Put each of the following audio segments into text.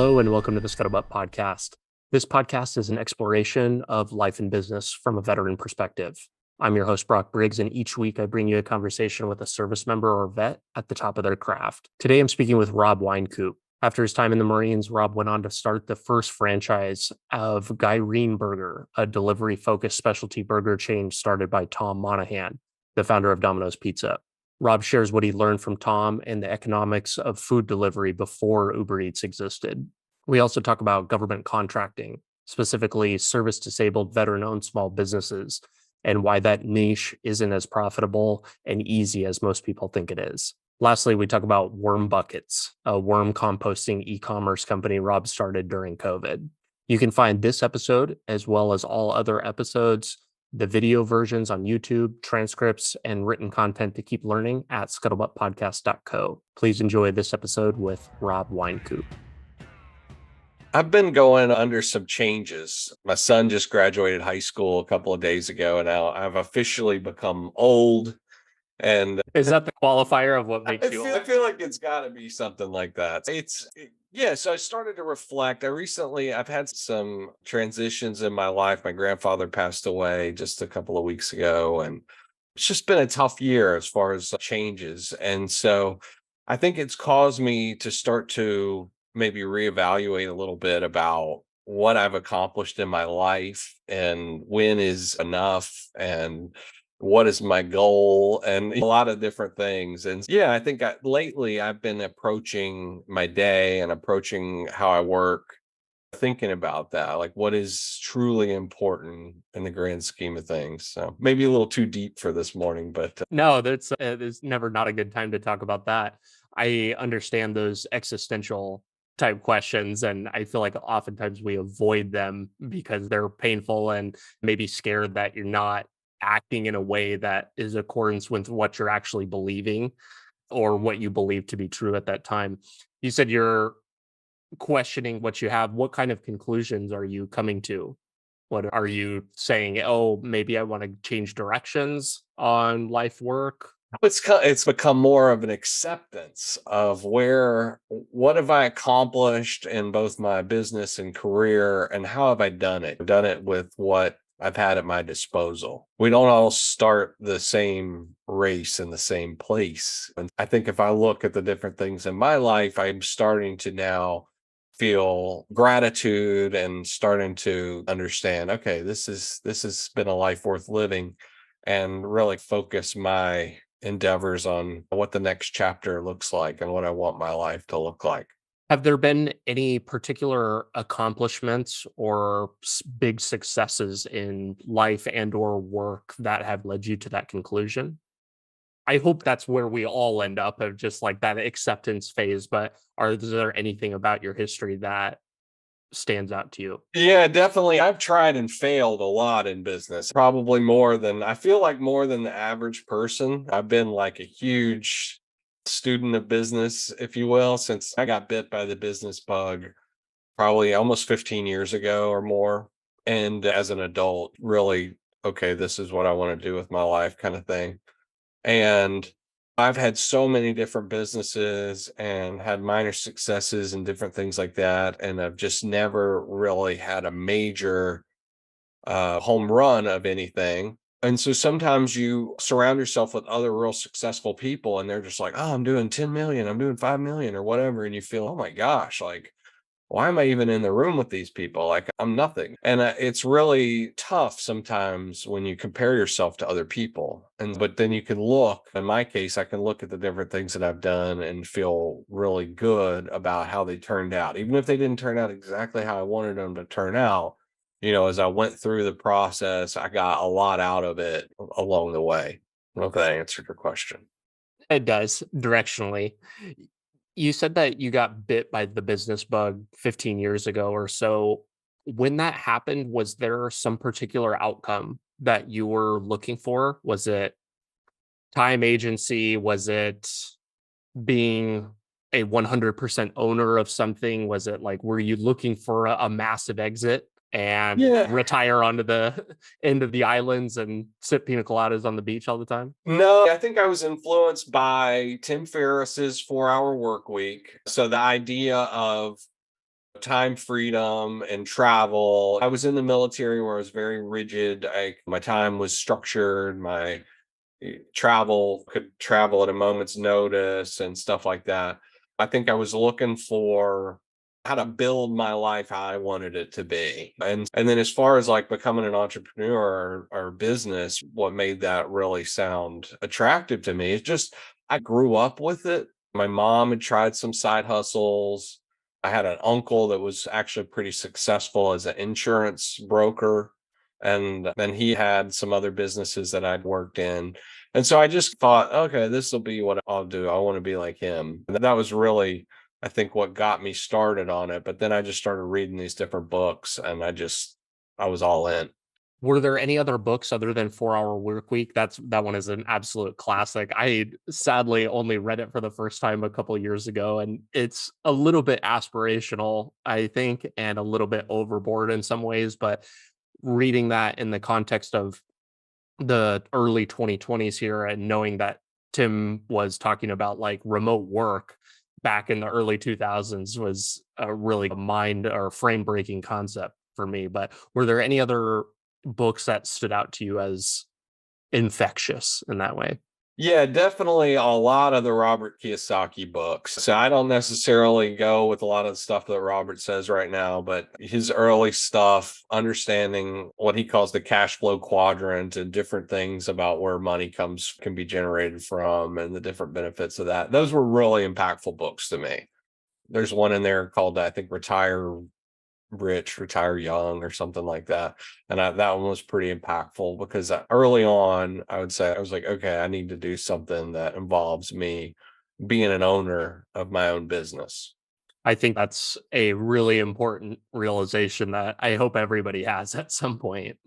Hello, and welcome to the Scuttlebutt Podcast. This podcast is an exploration of life and business from a veteran perspective. I'm your host, Brock Briggs, and each week I bring you a conversation with a service member or vet at the top of their craft. Today, I'm speaking with Rob Wynkoop. After his time in the Marines, Rob went on to start the first franchise of Gyrene Burger, a delivery-focused specialty burger chain started by Tom Monaghan, the founder of Domino's Pizza. Rob shares what he learned from Tom and the economics of food delivery before Uber Eats existed. We also talk about government contracting, specifically service-disabled veteran-owned small businesses, and why that niche isn't as profitable and easy as most people think it is. Lastly, we talk about Worm Buckets, a worm composting e-commerce company Rob started during COVID. You can find this episode, as well as all other episodes, the video versions on YouTube, transcripts, and written content to keep learning at scuttlebuttpodcast.co. Please enjoy this episode with Rob Wynkoop. I've been going under some changes. My son just graduated high school a couple of days ago, and now I've officially become old. And is that the qualifier of what makes you old? I feel like it's got to be something like that. So I started to reflect. I've had some transitions in my life. My grandfather passed away just a couple of weeks ago, and it's just been a tough year as far as changes. And so I think it's caused me to start to maybe reevaluate a little bit about what I've accomplished in my life and when is enough and what is my goal and a lot of different things. And yeah, I think lately I've been approaching my day and approaching how I work, thinking about that, like what is truly important in the grand scheme of things. So maybe a little too deep for this morning, but no, there's never not a good time to talk about that. I understand those existential type questions, and I feel like oftentimes we avoid them because they're painful and maybe scared that you're not acting in a way that is accordance with what you're actually believing or what you believe to be true at that time. You said you're questioning what you have. What kind of conclusions are you coming to? What are you saying? Oh, maybe I want to change directions on life work. It's become more of an acceptance of what have I accomplished in both my business and career, and how have I done it? I've done it with what I've had at my disposal. We don't all start the same race in the same place. And I think if I look at the different things in my life, I'm starting to now feel gratitude and starting to understand, okay, this has been a life worth living, and really focus my endeavors on what the next chapter looks like and what I want my life to look like. Have there been any particular accomplishments or big successes in life and or work that have led you to that conclusion? I hope that's where we all end up, of just like that acceptance phase, but is there anything about your history that stands out to you? Yeah, definitely. I've tried and failed a lot in business, probably more than the average person. I've been like a huge student of business, if you will, since I got bit by the business bug probably almost 15 years ago or more. And as an adult, really, okay, this is what I want to do with my life kind of thing. And I've had so many different businesses and had minor successes and different things like that. And I've just never really had a major home run of anything. And so sometimes you surround yourself with other real successful people, and they're just like, oh, I'm doing 10 million, I'm doing 5 million or whatever. And you feel, oh my gosh, like, why am I even in the room with these people? Like, I'm nothing. And it's really tough sometimes when you compare yourself to other people. But then you can look, in my case, I can look at the different things that I've done and feel really good about how they turned out. Even if they didn't turn out exactly how I wanted them to turn out, as I went through the process, I got a lot out of it along the way. I don't know if that answered your question. It does, directionally. You said that you got bit by the business bug 15 years ago or so. When that happened, was there some particular outcome that you were looking for? Was it time agency? Was it being a 100% owner of something? Was it like, were you looking for a massive exit and retire onto the end of the islands and sip pina coladas on the beach all the time? No, I think I was influenced by Tim Ferriss's 4-Hour Work Week. So the idea of time freedom and travel. I was in the military where I was very rigid. My time was structured. My travel could travel at a moment's notice and stuff like that. I think I was looking for how to build my life how I wanted it to be. And then as far as like becoming an entrepreneur or business, what made that really sound attractive to me is just I grew up with it. My mom had tried some side hustles. I had an uncle that was actually pretty successful as an insurance broker. And then he had some other businesses that I'd worked in. And so I just thought, okay, this will be what I'll do. I want to be like him. And that was really, I think, what got me started on it. But then I just started reading these different books and I was all in. Were there any other books other than 4 Hour Work Week? That one is an absolute classic. I sadly only read it for the first time a couple years ago, and it's a little bit aspirational, I think, and a little bit overboard in some ways. But reading that in the context of the early 2020s here and knowing that Tim was talking about like remote work back in the early 2000s was a really mind or frame breaking concept for me. But were there any other books that stood out to you as infectious in that way? Yeah, definitely a lot of the Robert Kiyosaki books. So I don't necessarily go with a lot of the stuff that Robert says right now, but his early stuff, understanding what he calls the cash flow quadrant and different things about where money can be generated from and the different benefits of that. Those were really impactful books to me. There's one in there called, I think, Retire Rich, Retire Young or something like that. And that one was pretty impactful because early on, I would say I was like, okay, I need to do something that involves me being an owner of my own business. I think that's a really important realization that I hope everybody has at some point.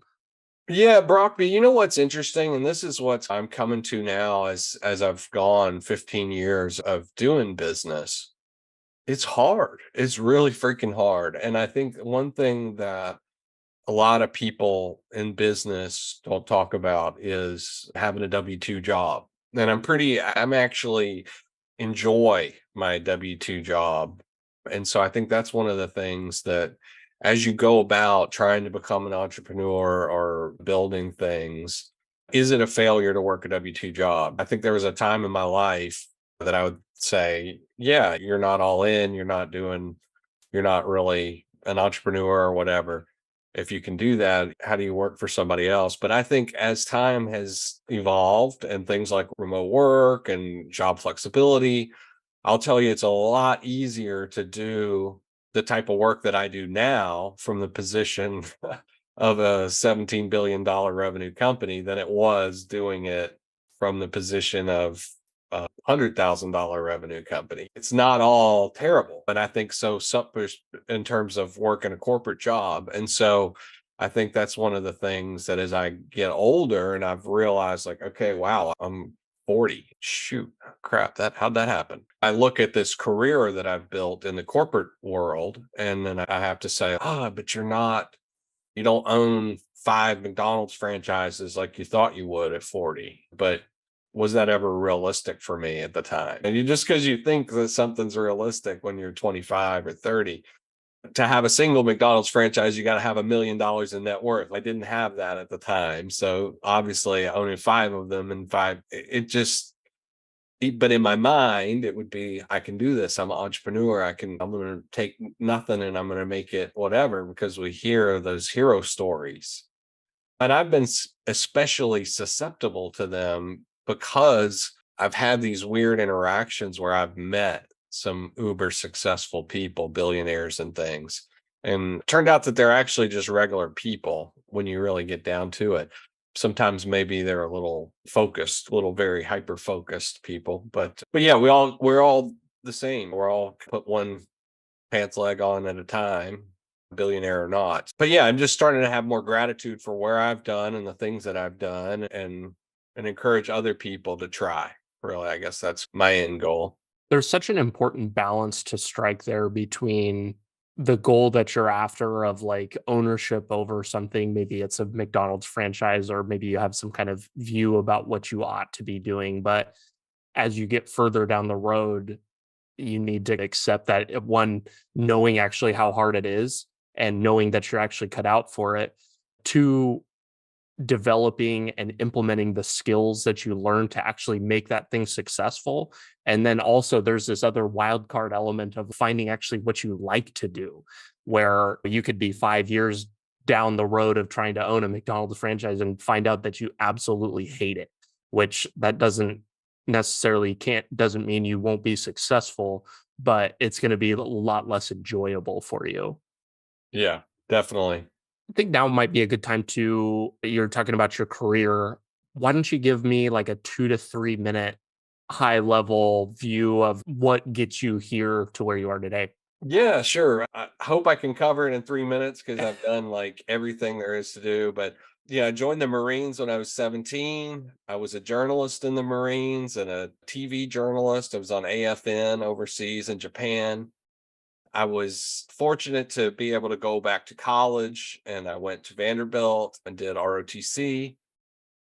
Yeah, Brock, but you know what's interesting, and this is what I'm coming to now as I've gone 15 years of doing business. It's hard. It's really freaking hard. And I think one thing that a lot of people in business don't talk about is having a W-2 job. And I'm actually enjoy my W-2 job. And so I think that's one of the things that as you go about trying to become an entrepreneur or building things, is it a failure to work a W-2 job? I think there was a time in my life that I would say, yeah, you're not all in, you're not really an entrepreneur or whatever. If you can do that, how do you work for somebody else? But I think as time has evolved and things like remote work and job flexibility, I'll tell you, it's a lot easier to do the type of work that I do now from the position of a $17 billion revenue company than it was doing it from the position of a $100,000 revenue company. It's not all terrible, but I think so in terms of working a corporate job. And so I think that's one of the things that as I get older and I've realized like, okay, wow, I'm 40. Shoot, crap, how'd that happen? I look at this career that I've built in the corporate world, and then I have to say, but you don't own 5 McDonald's franchises like you thought you would at 40. But was that ever realistic for me at the time? And just because you think that something's realistic when you're 25 or 30, to have a single McDonald's franchise, you got to have $1 million in net worth. I didn't have that at the time. So obviously owning 5 of them and but in my mind, it would be, I can do this. I'm an entrepreneur. I'm going to take nothing and I'm going to make it whatever, because we hear those hero stories. And I've been especially susceptible to them because I've had these weird interactions where I've met some uber successful people, billionaires and things. And it turned out that they're actually just regular people when you really get down to it. Sometimes maybe they're a little focused, little very hyper focused people, but yeah, we're all the same. We're all put one pants leg on at a time, billionaire or not. But yeah, I'm just starting to have more gratitude for where I've done and the things that I've done, and encourage other people to try. Really, I guess that's my end goal. There's such an important balance to strike there between the goal that you're after of like ownership over something. Maybe it's a McDonald's franchise, or maybe you have some kind of view about what you ought to be doing. But as you get further down the road, you need to accept that, one, knowing actually how hard it is and knowing that you're actually cut out for it. Two, developing and implementing the skills that you learn to actually make that thing successful. And then also there's this other wild card element of finding actually what you like to do, where you could be 5 years down the road of trying to own a McDonald's franchise and find out that you absolutely hate it, which that doesn't mean you won't be successful, but it's going to be a lot less enjoyable for you. Yeah, definitely. I think now might be a good time to, you're talking about your career. Why don't you give me like a 2 to 3 minute high level view of what gets you here to where you are today? Yeah, sure. I hope I can cover it in 3 minutes because I've done like everything there is to do. But yeah, I joined the Marines when I was 17. I was a journalist in the Marines and a TV journalist. I was on AFN overseas in Japan. I was fortunate to be able to go back to college, and I went to Vanderbilt and did ROTC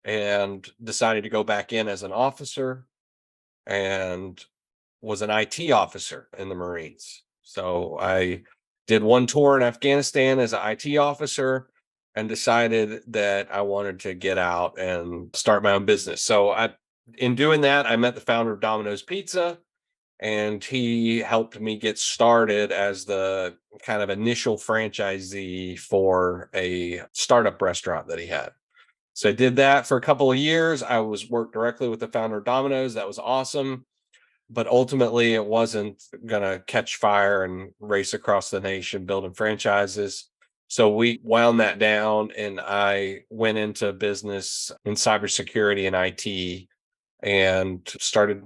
and decided to go back in as an officer, and was an IT officer in the Marines. So I did one tour in Afghanistan as an IT officer and decided that I wanted to get out and start my own business. In doing that, I met the founder of Domino's Pizza, and he helped me get started as the kind of initial franchisee for a startup restaurant that he had. So I did that for a couple of years. I was worked directly with the founder of Domino's. That was awesome. But ultimately, it wasn't going to catch fire and race across the nation building franchises. So we wound that down, and I went into business in cybersecurity and IT and started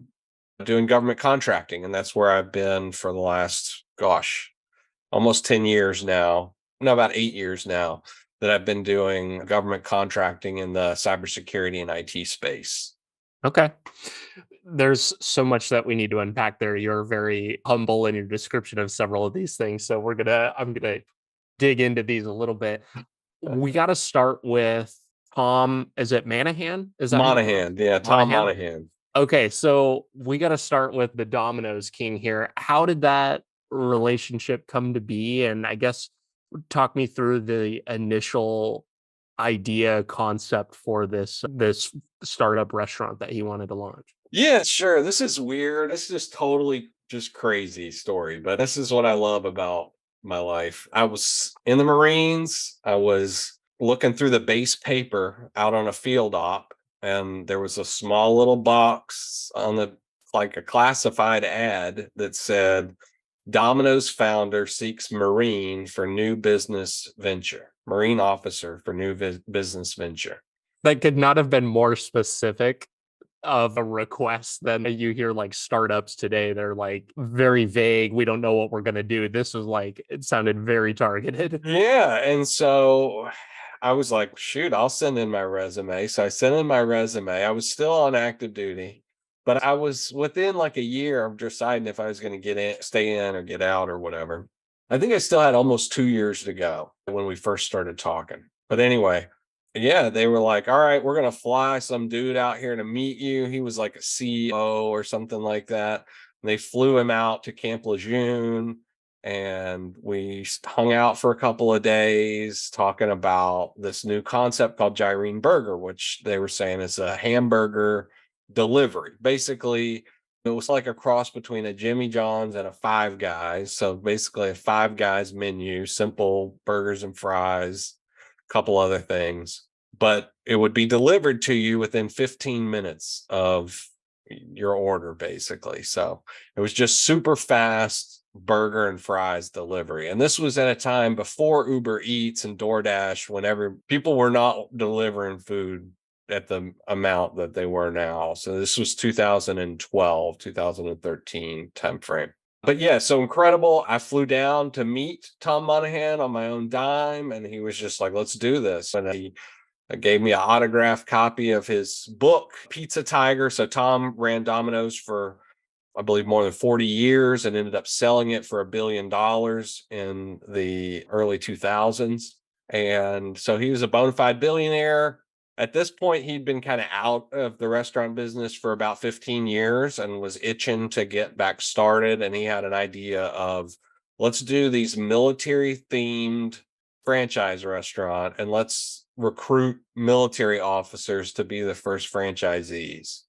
doing government contracting. And that's where I've been for the last, almost 10 years now. No, about 8 years now that I've been doing government contracting in the cybersecurity and IT space. Okay. There's so much that we need to unpack there. You're very humble in your description of several of these things. So I'm going to dig into these a little bit. We got to start with Tom. Is it Manahan? Is that how you pronounce Monaghan. Yeah, it? Tom Monahan? Monaghan. Okay, so we got to start with the Domino's King here. How did that relationship come to be? And I guess talk me through the initial idea concept for this startup restaurant that he wanted to launch. Yeah, sure. This is weird. This is just totally just crazy story, but this is what I love about my life. I was in the Marines. I was looking through the base paper out on a field op, and there was a small little box on the like a classified ad that said Domino's founder seeks Marine for new business venture. Marine officer for new business venture. That could not have been more specific of a request than you hear like startups today. They're like very vague. We don't know what we're going to do. This was like, it sounded very targeted. Yeah. And so I was like, shoot, I'll send in my resume. So I sent in my resume. I was still on active duty, but I was within like a year of deciding if I was going to get in, stay in or get out or whatever. I think I still had almost 2 years to go when we first started talking. But anyway, yeah, they were like, all right, we're going to fly some dude out here to meet you. He was like a CEO or something like that. And they flew him out to Camp Lejeune, and we hung out for a couple of days talking about this new concept called Gyrene Burger, which they were saying is a hamburger delivery. Basically, it was like a cross between a Jimmy John's and a Five Guys. So basically a Five Guys menu, simple burgers and fries, a couple other things, but it would be delivered to you within 15 minutes of your order, basically. So it was just super fast burger and fries delivery. And this was at a time before Uber Eats and DoorDash, whenever people were not delivering food at the amount that they were now. So this was 2012, 2013 timeframe. But yeah, so incredible. I flew down to meet Tom Monaghan on my own dime, and he was just like, let's do this. And he gave me an autographed copy of his book, Pizza Tiger. So Tom ran Domino's for, I believe, more than 40 years and ended up selling it for $1 billion in the early 2000s. And so he was a bona fide billionaire. At this point, he'd been kind of out of the restaurant business for about 15 years and was itching to get back started. And he had an idea of, let's do these military themed franchise restaurant and let's recruit military officers to be the first franchisees.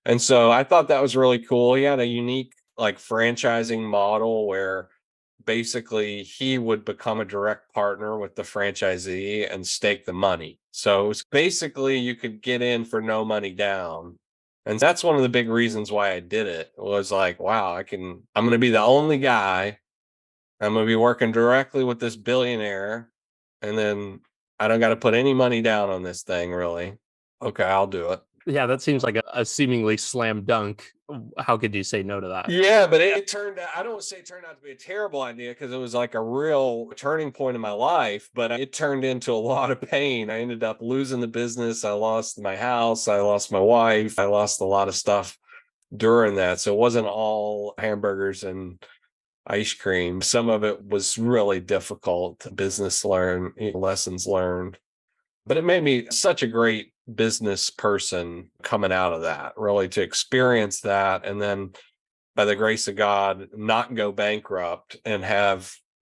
And so I thought that was really cool. He had a unique like franchising model where basically he would become a direct partner with the franchisee and stake the money. So it was basically you could get in for no money down. And that's one of the big reasons why I did it was like, wow, I'm going to be the only guy. I'm going to be working directly with this billionaire. And then I don't got to put any money down on this thing, really. Okay, I'll do it. Yeah, that seems like a seemingly slam dunk. How could you say no to that? Yeah, but it turned out, I don't say it turned out to be a terrible idea because it was like a real turning point in my life, but it turned into a lot of pain. I ended up losing the business. I lost my house. I lost my wife. I lost a lot of stuff during that. So it wasn't all hamburgers and ice cream. Some of it was really difficult lessons learned. But it made me such a great business person coming out of that, really to experience that. And then by the grace of God, not go bankrupt and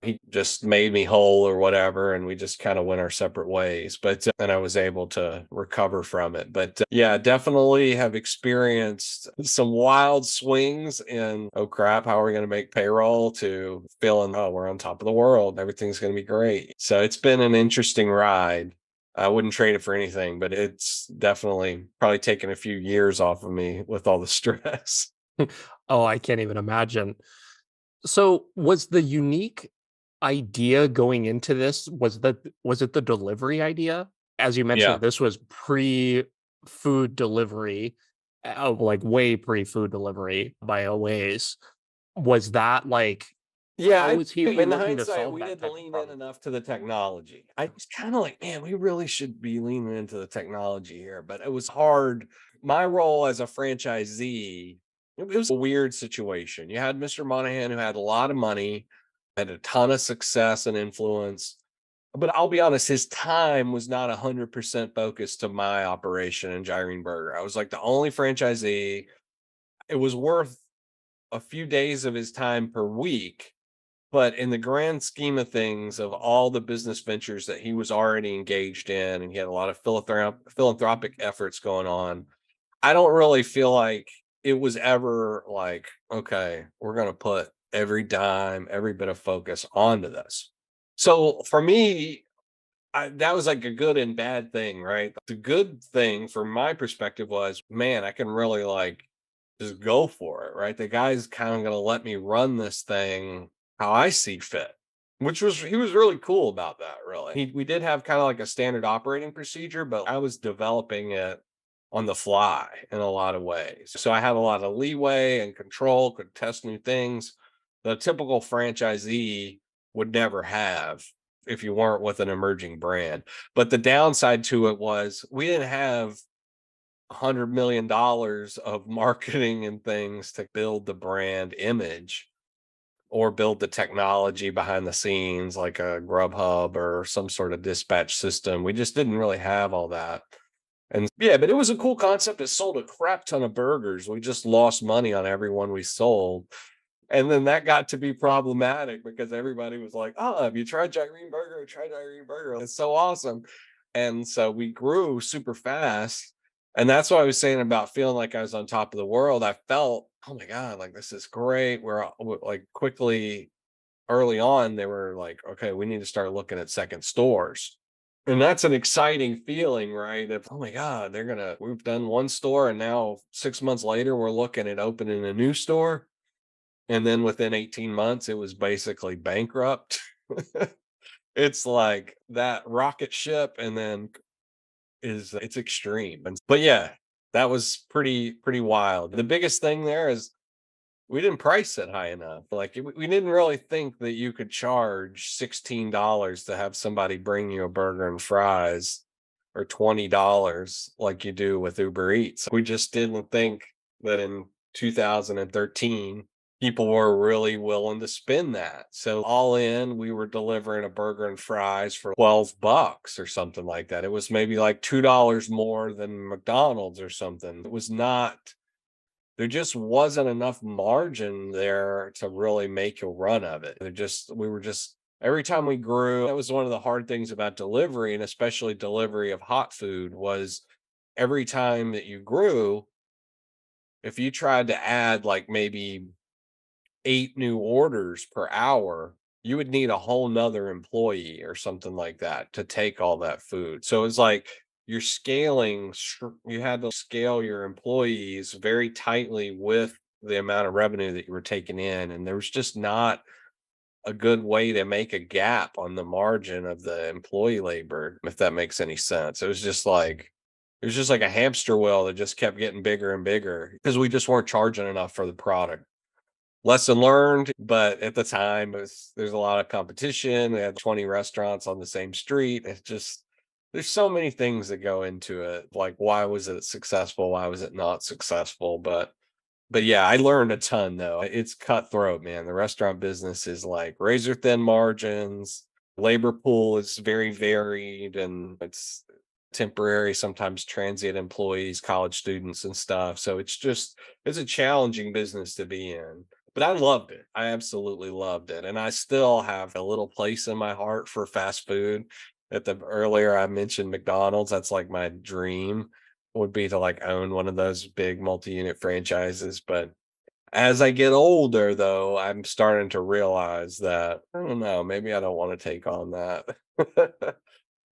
he just made me whole or whatever. And we just kind of went our separate ways. But, and I was able to recover from it. But yeah, definitely have experienced some wild swings in, oh crap, how are we going to make payroll to feeling, oh, we're on top of the world. Everything's going to be great. So it's been an interesting ride. I wouldn't trade it for anything, but it's definitely probably taken a few years off of me with all the stress. Oh, I can't even imagine. So, was the unique idea going into this, was it the delivery idea? As you Yeah. mentioned, this was pre-food delivery, like way pre-food delivery by a ways. Was that like Yeah, how was he in looking to hindsight, solve we that didn't type of lean in problem? enough to the technology. I was kind of like, man, we really should be leaning into the technology here, but it was hard. My role as a franchisee, it was a weird situation. You had Mr. Monaghan who had a lot of money, had a ton of success and influence. But I'll be honest, his time was not 100% focused to my operation in Gyrene Burger. I was like the only franchisee. It was worth a few days of his time per week, but in the grand scheme of things, of all the business ventures that he was already engaged in, and he had a lot of philanthropic efforts going on, I don't really feel like it was ever like, okay, we're going to put every dime, every bit of focus onto this. So for me, that was like a good and bad thing, right? The good thing from my perspective was, man, I can really like just go for it, right? The guy's kind of going to let me run this thing how I see fit, he was really cool about that, really. We did have kind of like a standard operating procedure, but I was developing it on the fly in a lot of ways. So I had a lot of leeway and control, could test new things the typical franchisee would never have if you weren't with an emerging brand. But the downside to it was we didn't have $100 million of marketing and things to build the brand image or build the technology behind the scenes like a Grubhub or some sort of dispatch system. We just didn't really have all that. And yeah, but it was a cool concept. It sold a crap ton of burgers. We just lost money on every one we sold. And then that got to be problematic because everybody was like, "Oh, have you tried Gyrene Burger? Try Gyrene Burger. It's so awesome." And so we grew super fast. And that's what I was saying about feeling like I was on top of the world. I felt, oh my God, like this is great. We're like quickly early on, they were like, okay, we need to start looking at second stores. And that's an exciting feeling, right? If, oh my God, we've done one store and now 6 months later, we're looking at opening a new store. And then within 18 months, it was basically bankrupt. It's like that rocket ship and then it's extreme. But yeah, that was pretty wild. The biggest thing there is we didn't price it high enough. Like we didn't really think that you could charge $16 to have somebody bring you a burger and fries or $20 like you do with Uber Eats. We just didn't think that in 2013 people were really willing to spend that. So all in, we were delivering a burger and fries for $12 or something like that. It was maybe like $2 more than McDonald's or something. It was not, there just wasn't enough margin there to really make a run of it. We were just, every time we grew, that was one of the hard things about delivery, and especially delivery of hot food, was every time that you grew, if you tried to add like maybe 8 new orders per hour, you would need a whole nother employee or something like that to take all that food. So it's like you're you had to scale your employees very tightly with the amount of revenue that you were taking in. And there was just not a good way to make a gap on the margin of the employee labor, if that makes any sense. It was just like a hamster wheel that just kept getting bigger and bigger because we just weren't charging enough for the product. Lesson learned, but at the time, there's a lot of competition. We had 20 restaurants on the same street. It's just, there's so many things that go into it. Like, why was it successful? Why was it not successful? But yeah, I learned a ton though. It's cutthroat, man. The restaurant business is like razor thin margins. Labor pool is very varied, and it's temporary, sometimes transient employees, college students and stuff. So it's a challenging business to be in. But I loved it. I absolutely loved it. And I still have a little place in my heart for fast food. Earlier I mentioned McDonald's. That's like my dream would be to like own one of those big multi-unit franchises. But as I get older though, I'm starting to realize that I don't know, maybe I don't want to take on that.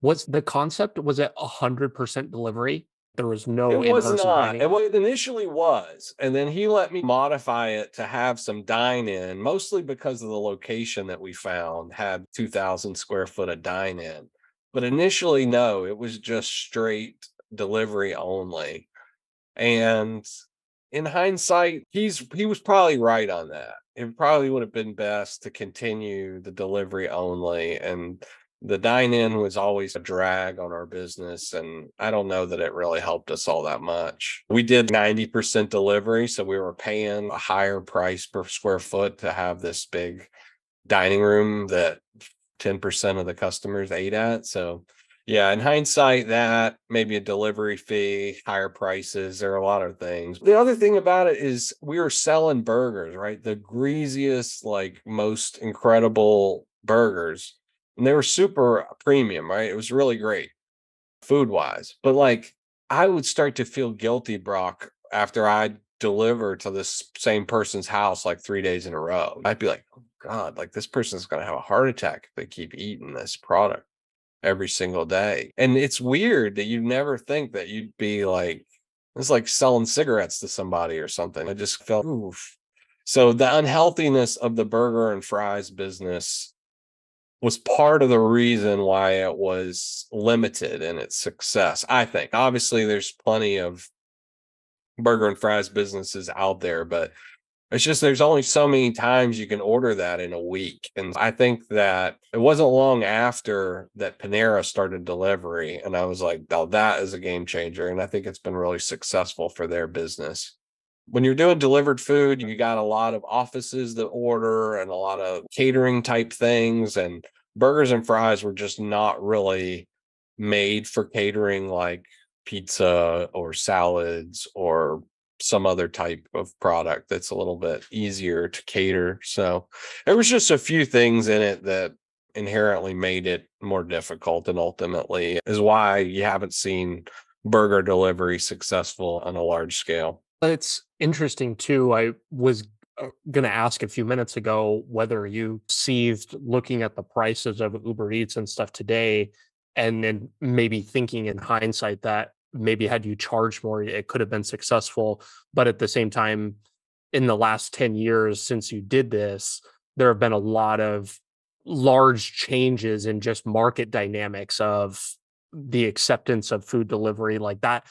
Was the concept, was it 100% delivery? There was It no was in-person not. dining? And what it initially was, and then he let me modify it to have some dine-in, mostly because of the location that we found had 2,000 square foot of dine-in. But initially, no, it was just straight delivery only. And in hindsight, he was probably right on that. It probably would have been best to continue the delivery only, and the dine-in was always a drag on our business, and I don't know that it really helped us all that much. We did 90% delivery, so we were paying a higher price per square foot to have this big dining room that 10% of the customers ate at. So yeah, in hindsight, that maybe a delivery fee, higher prices, there are a lot of things. The other thing about it is we were selling burgers, right? The greasiest, like most incredible burgers. And they were super premium, right? It was really great food wise. But like I would start to feel guilty, Brock, after I deliver to this same person's house like 3 days in a row. I'd be like, oh God, like this person's gonna have a heart attack if they keep eating this product every single day. And it's weird that you never think that you'd be like, it's like selling cigarettes to somebody or something. I just felt, oof. So the unhealthiness of the burger and fries business was part of the reason why it was limited in its success. I think obviously there's plenty of burger and fries businesses out there, but it's just there's only so many times you can order that in a week. And I think that it wasn't long after that Panera started delivery. And I was like, oh, that is a game changer. And I think it's been really successful for their business. When you're doing delivered food, you got a lot of offices that order and a lot of catering type things. And burgers and fries were just not really made for catering like pizza or salads or some other type of product that's a little bit easier to cater. So there was just a few things in it that inherently made it more difficult, and ultimately is why you haven't seen burger delivery successful on a large scale. It's interesting too. I was going to ask a few minutes ago whether you seized looking at the prices of Uber Eats and stuff today, and then maybe thinking in hindsight that maybe had you charged more, it could have been successful. But at the same time, in the last 10 years since you did this, there have been a lot of large changes in just market dynamics of the acceptance of food delivery. Like that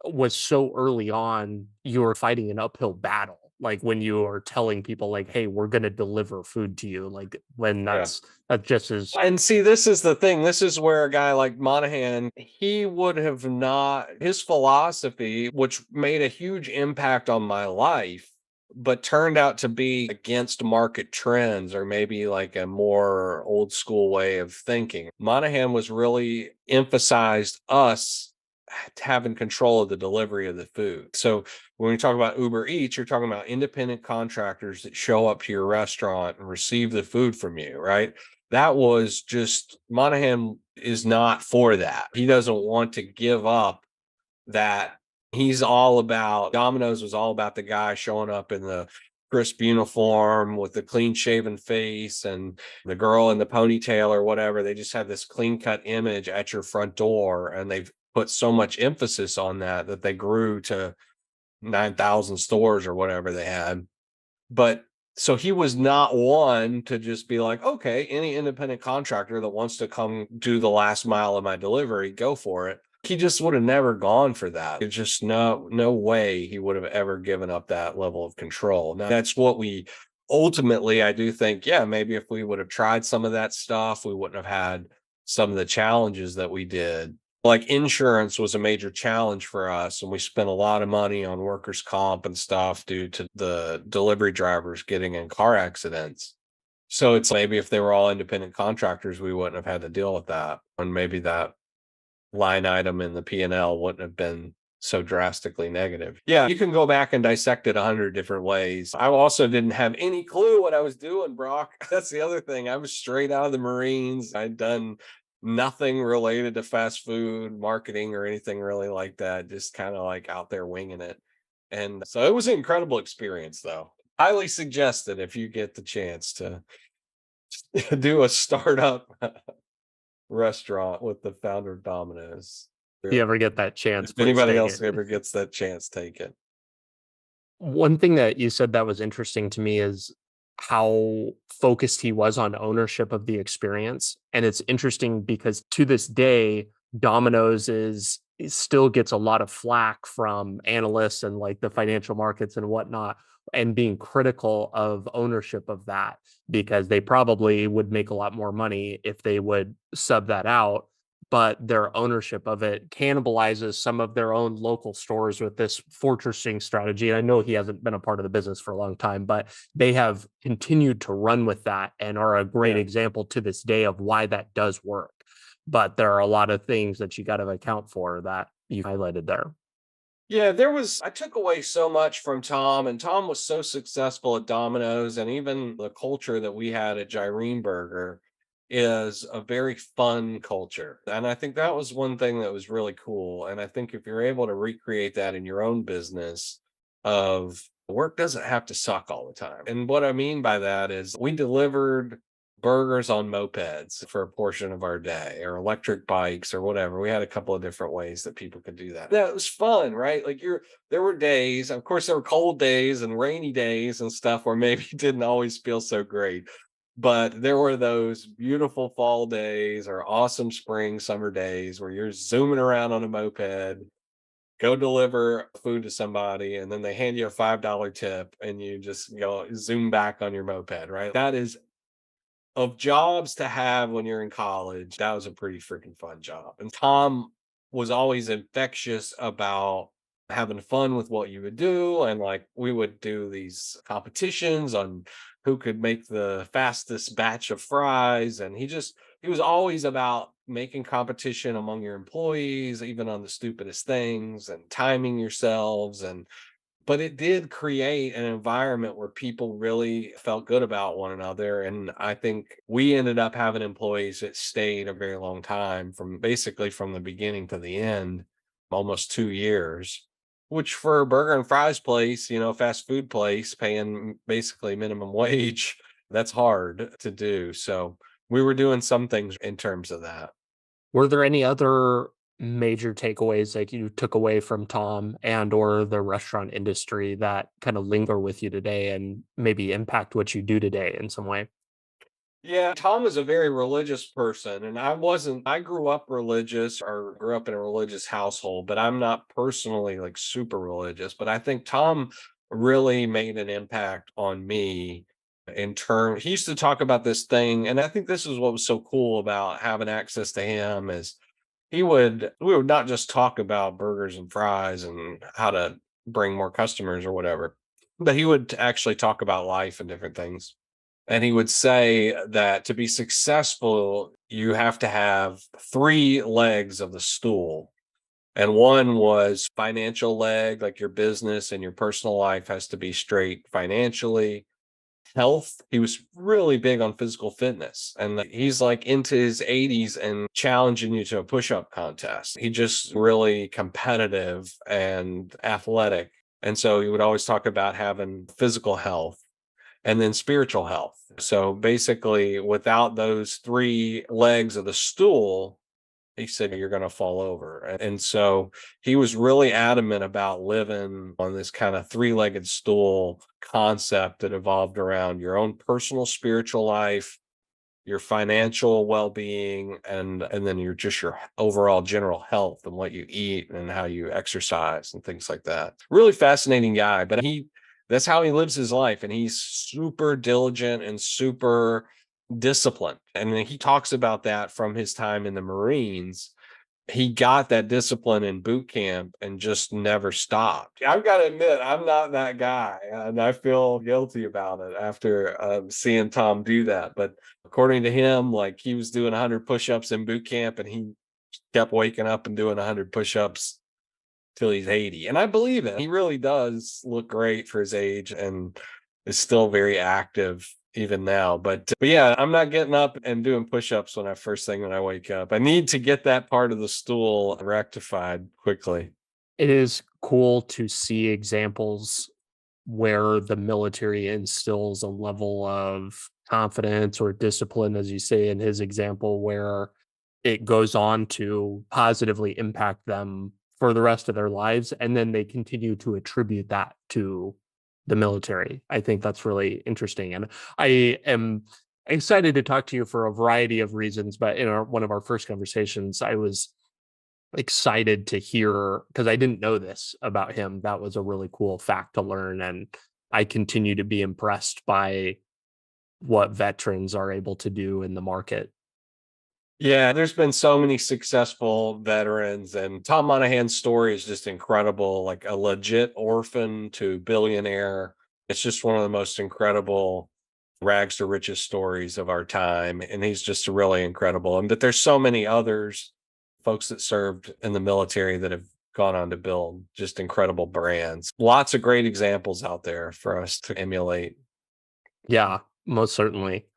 was so early on, you were fighting an uphill battle. Like when you are telling people like, "Hey, we're going to deliver food to you." Like when Yeah. that just is. And see, this is the thing. This is where a guy like Monaghan, he would have not, his philosophy, which made a huge impact on my life, but turned out to be against market trends, or maybe like a more old school way of thinking. Monaghan was really emphasized us having control of the delivery of the food. So when we talk about Uber Eats, you're talking about independent contractors that show up to your restaurant and receive the food from you, right? That was just, Monaghan is not for that. He doesn't want to give up that. He's all about, Domino's was all about the guy showing up in the crisp uniform with the clean shaven face and the girl in the ponytail or whatever. They just have this clean cut image at your front door, and they've put so much emphasis on that that they grew to 9,000 stores or whatever they had. But so he was not one to just be like, okay, any independent contractor that wants to come do the last mile of my delivery, go for it. He just would have never gone for that. It's just no way he would have ever given up that level of control. Now, that's what we ultimately, I do think, yeah, maybe if we would have tried some of that stuff, we wouldn't have had some of the challenges that we did. Like insurance was a major challenge for us, and we spent a lot of money on workers' comp and stuff due to the delivery drivers getting in car accidents. So it's maybe if they were all independent contractors, we wouldn't have had to deal with that. And maybe that line item in the P&L wouldn't have been so drastically negative. Yeah, you can go back and dissect it 100 different ways. I also didn't have any clue what I was doing, Brock. That's the other thing. I was straight out of the Marines. I'd done nothing related to fast food marketing or anything really like that, just kind of like out there winging it. And so it was an incredible experience, though. Highly suggested if you get the chance to do a startup restaurant with the founder of Domino's. If you ever get that chance, If please anybody take else it. ever gets that chance, take it. One thing that you said that was interesting to me is how focused he was on ownership of the experience. And it's interesting because to this day, Domino's still gets a lot of flack from analysts and like the financial markets and whatnot, and being critical of ownership of that, because they probably would make a lot more money if they would sub that out. But their ownership of it cannibalizes some of their own local stores with this fortressing strategy. And I know he hasn't been a part of the business for a long time, but they have continued to run with that and are a great Yeah. example to this day of why that does work. But there are a lot of things that you got to account for that you highlighted there. Yeah, I took away so much from Tom, and Tom was so successful at Domino's, and even the culture that we had at Gyrene Burger is a very fun culture. And I think that was one thing that was really cool. And I think if you're able to recreate that in your own business, of work doesn't have to suck all the time. And what I mean by that is we delivered burgers on mopeds for a portion of our day, or electric bikes or whatever. We had a couple of different ways that people could do that. That was fun, right? Like there were days, of course, there were cold days and rainy days and stuff where maybe it didn't always feel so great. But there were those beautiful fall days or awesome spring, summer days where you're zooming around on a moped, go deliver food to somebody, and then they hand you a $5 tip and you just go zoom back on your moped, right? That is, of jobs to have when you're in college, that was a pretty freaking fun job. And Tom was always infectious about having fun with what you would do. And like we would do these competitions on who could make the fastest batch of fries. And he was always about making competition among your employees, even on the stupidest things, and timing yourselves. But it did create an environment where people really felt good about one another. And I think we ended up having employees that stayed a very long time, from basically from the beginning to the end, almost 2 years, which for a burger and fries place, fast food place paying basically minimum wage, that's hard to do. So we were doing some things in terms of that. Were there any other major takeaways that you took away from Tom and or the restaurant industry that kind of linger with you today and maybe impact what you do today in some way? Yeah, Tom is a very religious person, and I wasn't. I grew up religious, or grew up in a religious household, but I'm not personally like super religious. But I think Tom really made an impact on me in turn. He used to talk about this thing, and I think this is what was so cool about having access to him is we would not just talk about burgers and fries and how to bring more customers or whatever. but he would actually talk about life and different things. And he would say that to be successful, you have to have three legs of the stool. And one was financial leg, like your business and your personal life has to be straight financially. Health, he was really big on physical fitness. And he's like into his 80s and challenging you to a push up contest. He just really competitive and athletic. And so he would always talk about having physical health and then spiritual health. So basically, without those three legs of the stool, he said you're going to fall over. And so he was really adamant about living on this kind of three-legged stool concept that evolved around your own personal spiritual life, your financial well-being, and then your overall general health and what you eat and how you exercise and things like that. Really fascinating guy, but that's how he lives his life, and he's super diligent and super disciplined. And he talks about that from his time in the Marines. He got that discipline in boot camp and just never stopped. I've got to admit, I'm not that guy, and I feel guilty about it after seeing Tom do that. But according to him, like he was doing 100 push-ups in boot camp, and he kept waking up and doing 100 push-ups till he's 80. And I believe it. He really does look great for his age and is still very active even now. But yeah, I'm not getting up and doing push-ups when I wake up. I need to get that part of the stool rectified quickly. It is cool to see examples where the military instills a level of confidence or discipline, as you say in his example, where it goes on to positively impact them for the rest of their lives. And then they continue to attribute that to the military. I think that's really interesting. And I am excited to talk to you for a variety of reasons. But in one of our first conversations, I was excited to hear because I didn't know this about him. That was a really cool fact to learn. And I continue to be impressed by what veterans are able to do in the market. Yeah, there's been so many successful veterans, and Tom Monaghan's story is just incredible, like a legit orphan to billionaire. It's just one of the most incredible rags to riches stories of our time. And he's just really incredible. And but there's so many others, folks that served in the military that have gone on to build just incredible brands. Lots of great examples out there for us to emulate. Yeah, most certainly.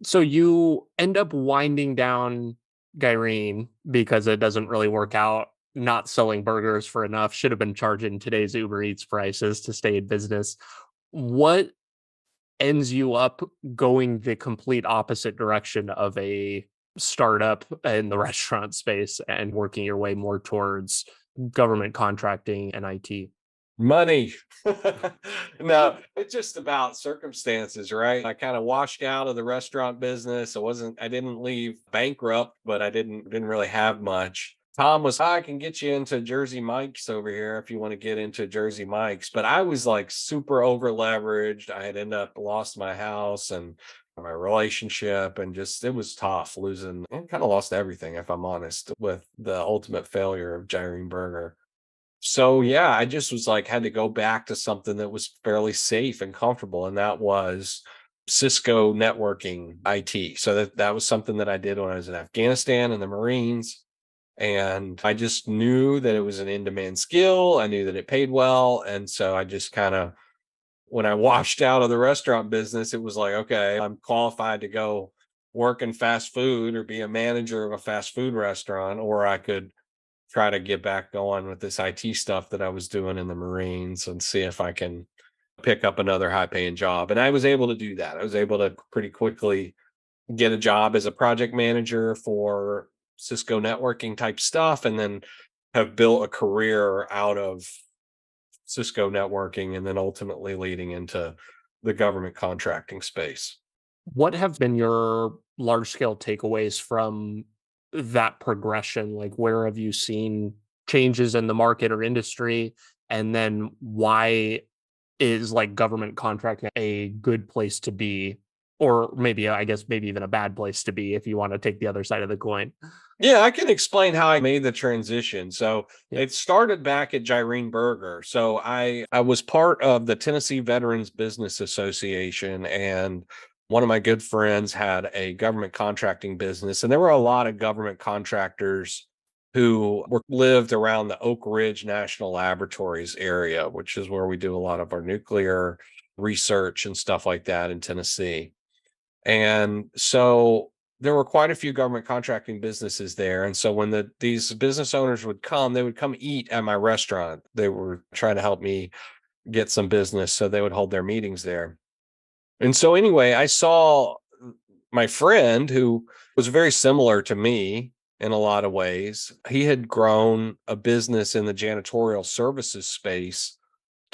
So you end up winding down Gyrene because it doesn't really work out. Not selling burgers for enough, should have been charging today's Uber Eats prices to stay in business. What ends you up going the complete opposite direction of a startup in the restaurant space and working your way more towards government contracting and IT? Money. No, it's just about circumstances, right? I kind of washed out of the restaurant business. I didn't leave bankrupt, but I didn't really have much. Tom was, I can get you into Jersey Mike's over here if you want to get into Jersey Mike's. But I was like super over leveraged. I had ended up lost my house and my relationship, and just it was tough losing and kind of lost everything, if I'm honest, with the ultimate failure of Gyrene Burger. So yeah, I just was like, had to go back to something that was fairly safe and comfortable, and that was Cisco networking IT. So that was something that I did when I was in Afghanistan in the Marines. And I just knew that it was an in-demand skill. I knew that it paid well. And so I just kind of, when I washed out of the restaurant business, it was like, okay, I'm qualified to go work in fast food or be a manager of a fast food restaurant, or I could try to get back going with this IT stuff that I was doing in the Marines and see if I can pick up another high paying job. And I was able to do that. I was able to pretty quickly get a job as a project manager for Cisco networking type stuff, and then have built a career out of Cisco networking, and then ultimately leading into the government contracting space. What have been your large scale takeaways from that progression? Like, where have you seen changes in the market or industry? And then why is like government contracting a good place to be or maybe, I guess, maybe even a bad place to be if you want to take the other side of the coin. Yeah, I can explain how I made the transition. So Yeah. it started back at Gyrene Burger. So I was part of the Tennessee Veterans Business Association, and one of my good friends had a government contracting business, and there were a lot of government contractors who lived around the Oak Ridge National Laboratories area, which is where we do a lot of our nuclear research and stuff like that in Tennessee. And so there were quite a few government contracting businesses there. And so when these business owners would come, they would come eat at my restaurant. They were trying to help me get some business. So they would hold their meetings there. And so anyway, I saw my friend who was very similar to me in a lot of ways. He had grown a business in the janitorial services space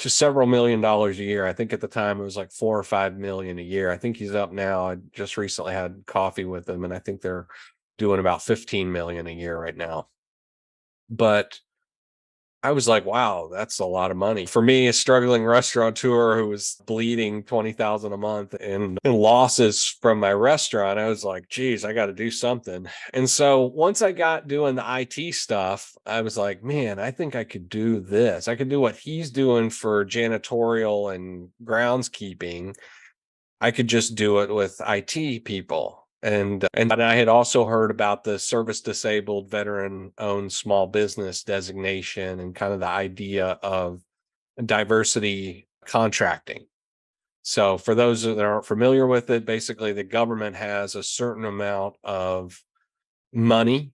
to several $1 million a year. I think at the time it was like 4 or 5 million a year. I think he's up now. I just recently had coffee with him, and I think they're doing about 15 million a year right now. But I was like, wow, that's a lot of money. For me, a struggling restaurateur who was bleeding 20,000 a month in losses from my restaurant, I was like, geez, I got to do something. And so once I got doing the IT stuff, I was like, man, I think I could do this. I could do what he's doing for janitorial and groundskeeping. I could just do it with IT people. And I had also heard about the service disabled veteran owned small business designation and kind of the idea of diversity contracting. So for those that aren't familiar with it, basically the government has a certain amount of money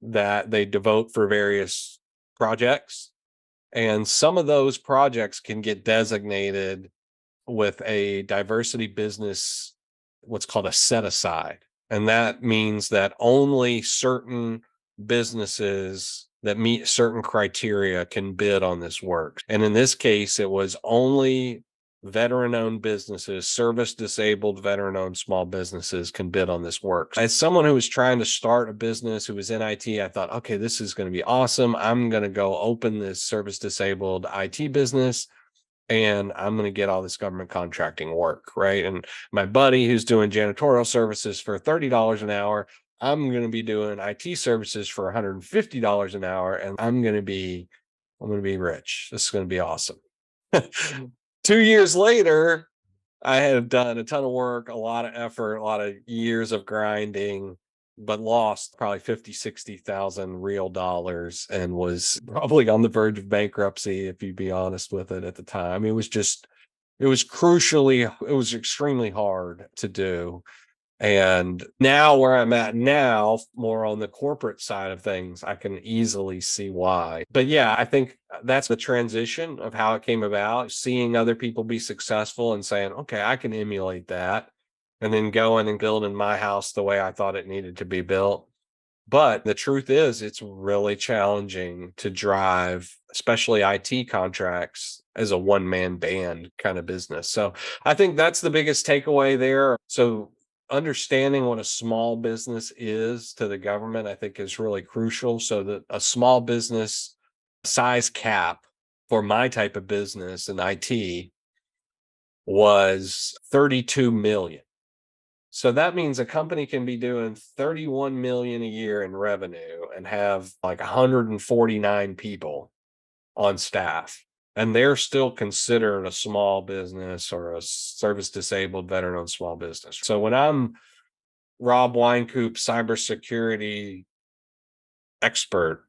that they devote for various projects. And some of those projects can get designated with a diversity business, what's called a set aside. And that means that only certain businesses that meet certain criteria can bid on this work. And in this case, it was only veteran owned businesses, service disabled veteran owned small businesses can bid on this work. As someone who was trying to start a business who was in IT, I thought, okay, this is going to be awesome. I'm going to go open this service disabled IT business, and I'm going to get all this government contracting work, right? And my buddy who's doing janitorial services for $30 an hour, I'm going to be doing IT services for $150 an hour, and I'm going to be rich. This is going to be awesome. 2 years later, I had done a ton of work, a lot of effort, a lot of years of grinding, but lost probably 50, 60,000 real dollars and was probably on the verge of bankruptcy, if you'd be honest with it at the time. It was extremely hard to do. And now where I'm at now, more on the corporate side of things, I can easily see why. But yeah, I think that's the transition of how it came about, seeing other people be successful and saying, okay, I can emulate that. And then going and building my house the way I thought it needed to be built. But the truth is, it's really challenging to drive, especially IT contracts, as a one man band kind of business. So I think that's the biggest takeaway there. So understanding what a small business is to the government, I think, is really crucial. So that a small business size cap for my type of business in IT was 32 million. So that means a company can be doing 31 million a year in revenue and have like 149 people on staff. And they're still considered a small business or a service disabled veteran owned small business. So when I'm Rob Wynkoop, cybersecurity expert,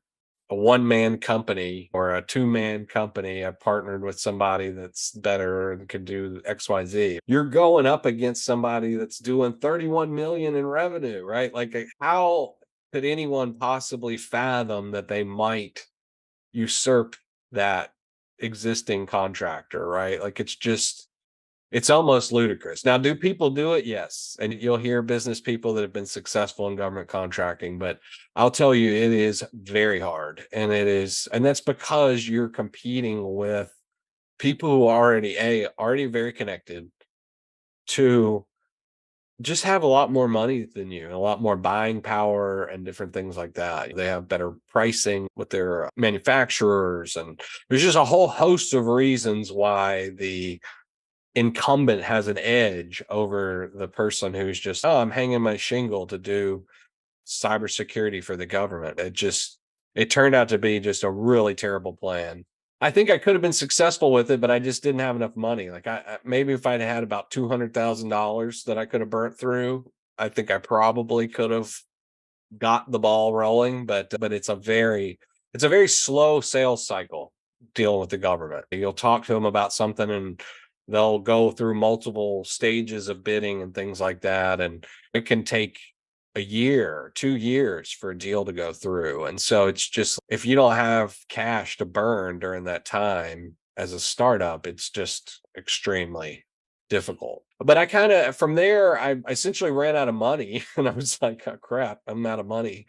a one-man company or a two-man company, I've partnered with somebody that's better and can do XYZ. You're going up against somebody that's doing 31 million in revenue, right? Like, how could anyone possibly fathom that they might usurp that existing contractor, right? Like, it's almost ludicrous. Now, do people do it? Yes. And you'll hear business people that have been successful in government contracting, but I'll tell you, it is very hard. And that's because you're competing with people who are already very connected, to just have a lot more money than you, a lot more buying power and different things like that. They have better pricing with their manufacturers. And there's just a whole host of reasons why the incumbent has an edge over the person who's just, oh, I'm hanging my shingle to do cybersecurity for the government. It turned out to be just a really terrible plan. I think I could have been successful with it, but I just didn't have enough money. Like maybe if I'd had about $200,000 that I could have burnt through, I think I probably could have got the ball rolling. But it's a very slow sales cycle dealing with the government. You'll talk to them about something and they'll go through multiple stages of bidding and things like that. And it can take a year, 2 years for a deal to go through. And so it's just, if you don't have cash to burn during that time as a startup, it's just extremely difficult. But I kind of, from there, I essentially ran out of money and I was like, oh, crap, I'm out of money.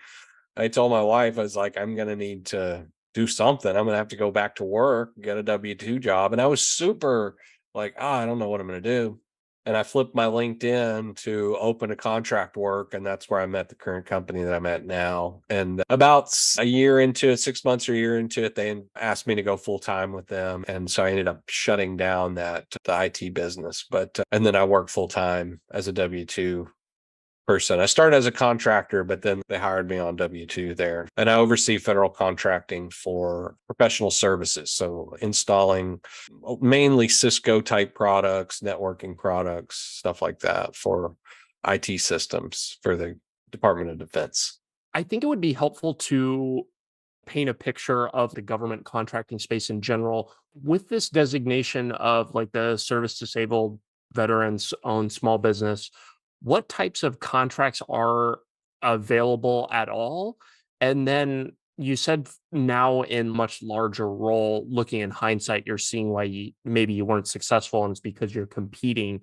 I told my wife, I was like, I'm going to need to do something. I'm going to have to go back to work, get a W-2 job. And I was super like, oh, I don't know what I'm going to do. And I flipped my LinkedIn to open a contract work. And that's where I met the current company that I'm at now. And about a year into it, 6 months or a year into it, they asked me to go full time with them. And so I ended up shutting down the IT business. And then I worked full time as a W-2 person. I started as a contractor, but then they hired me on W-2 there. And I oversee federal contracting for professional services. So installing mainly Cisco type products, networking products, stuff like that for IT systems for the Department of Defense. I think it would be helpful to paint a picture of the government contracting space in general with this designation of like the service disabled veterans owned small business. What types of contracts are available at all? And then you said now in much larger role, looking in hindsight, you're seeing why maybe you weren't successful, and it's because you're competing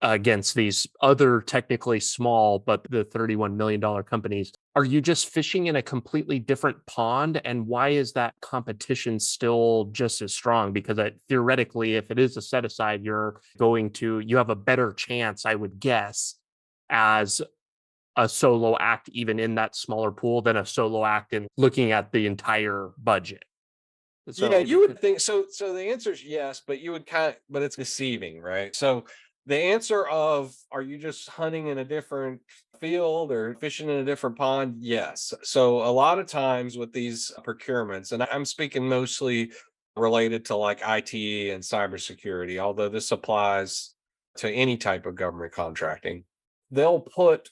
against these other technically small, but the $31 million companies. Are you just fishing in a completely different pond? And why is that competition still just as strong? Because theoretically, if it is a set aside, you have a better chance, I would guess, as a solo act, even in that smaller pool, than a solo act in looking at the entire budget. So Yeah, you would think so. So the answer is yes, but but it's deceiving, right? So the answer of, are you just hunting in a different field or fishing in a different pond? Yes. So a lot of times with these procurements, and I'm speaking mostly related to like IT and cybersecurity, although this applies to any type of government contracting, they'll put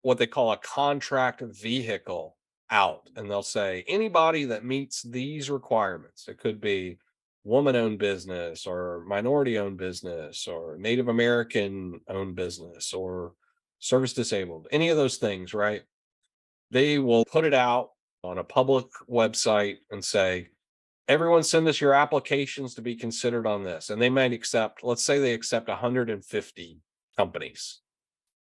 what they call a contract vehicle out, and they'll say anybody that meets these requirements. It could be woman owned business or minority owned business or Native American owned business or service disabled, any of those things, right? They will put it out on a public website and say, everyone send us your applications to be considered on this. And they might accept, let's say they accept 150 companies.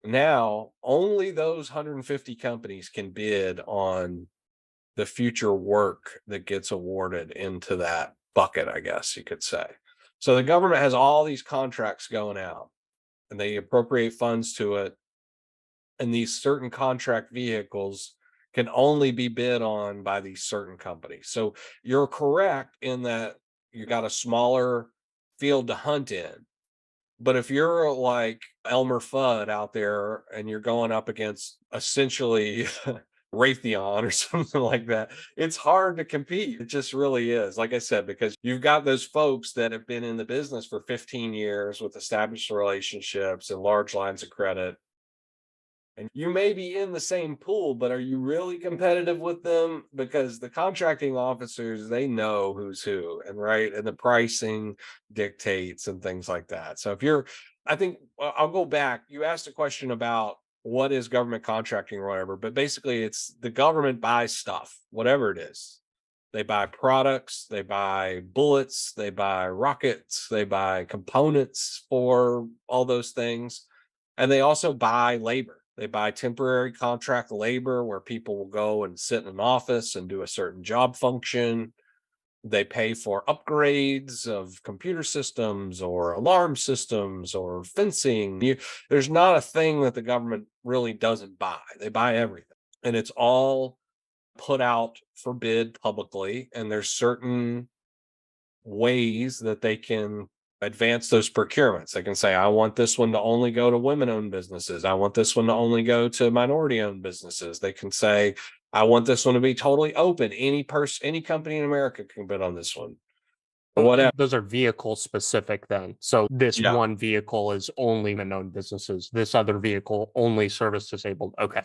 Now, only those 150 companies can bid on the future work that gets awarded into that bucket, I guess you could say. So the government has all these contracts going out and they appropriate funds to it. And these certain contract vehicles can only be bid on by these certain companies. So you're correct in that you got a smaller field to hunt in. But if you're like Elmer Fudd out there and you're going up against essentially Raytheon or something like that, it's hard to compete. It just really is. Like I said, because you've got those folks that have been in the business for 15 years with established relationships and large lines of credit. And you may be in the same pool, but are you really competitive with them? Because the contracting officers, they know who's who, and right, and the pricing dictates and things like that. So I think I'll go back. You asked a question about what is government contracting or whatever, but basically it's the government buys stuff, whatever it is. They buy products, they buy bullets, they buy rockets, they buy components for all those things. And they also buy labor. They buy temporary contract labor where people will go and sit in an office and do a certain job function. They pay for upgrades of computer systems or alarm systems or fencing. There's not a thing that the government really doesn't buy. They buy everything. And it's all put out for bid publicly. And there's certain ways that they can advance those procurements. They can say, I want this one to only go to women-owned businesses. I want this one to only go to minority-owned businesses. They can say, I want this one to be totally open. Any person, any company in America can bid on this one, or whatever. Those are vehicle specific then. So this Yeah, one vehicle is only known businesses. This other vehicle only service disabled. Okay.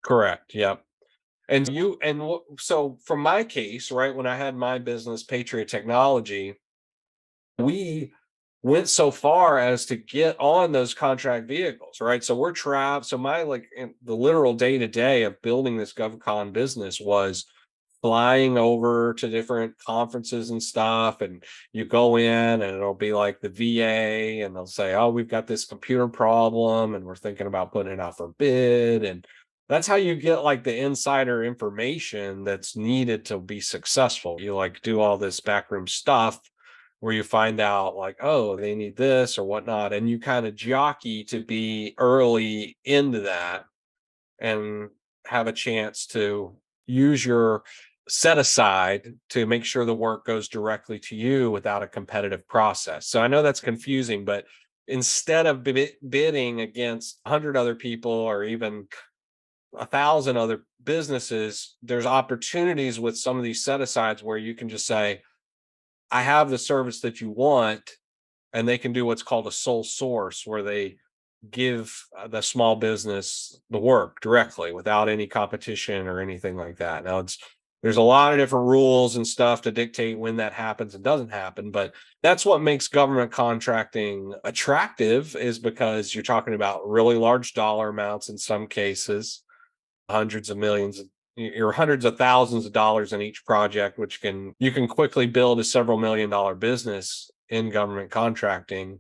correct. Yep. And so from my case, right, when I had my business, Patriot Technology, we went so far as to get on those contract vehicles, right? So we're trapped. So my the literal day to day of building this GovCon business was flying over to different conferences and stuff. And you go in and it'll be like the VA and they'll say, oh, we've got this computer problem and we're thinking about putting it out for bid. And that's how you get like the insider information that's needed to be successful. You like do all this backroom stuff where you find out like, oh, they need this or whatnot. And you kind of jockey to be early into that and have a chance to use your set aside to make sure the work goes directly to you without a competitive process. So I know that's confusing, but instead of bidding against 100 other people or even 1,000 other businesses, there's opportunities with some of these set asides where you can just say, I have the service that you want, and they can do what's called a sole source, where they give the small business the work directly without any competition or anything like that. Now there's a lot of different rules and stuff to dictate when that happens and doesn't happen, but that's what makes government contracting attractive, is because you're talking about really large dollar amounts in some cases, hundreds of millions or hundreds of thousands of dollars in each project, which you can quickly build a several $1,000,000 business in government contracting,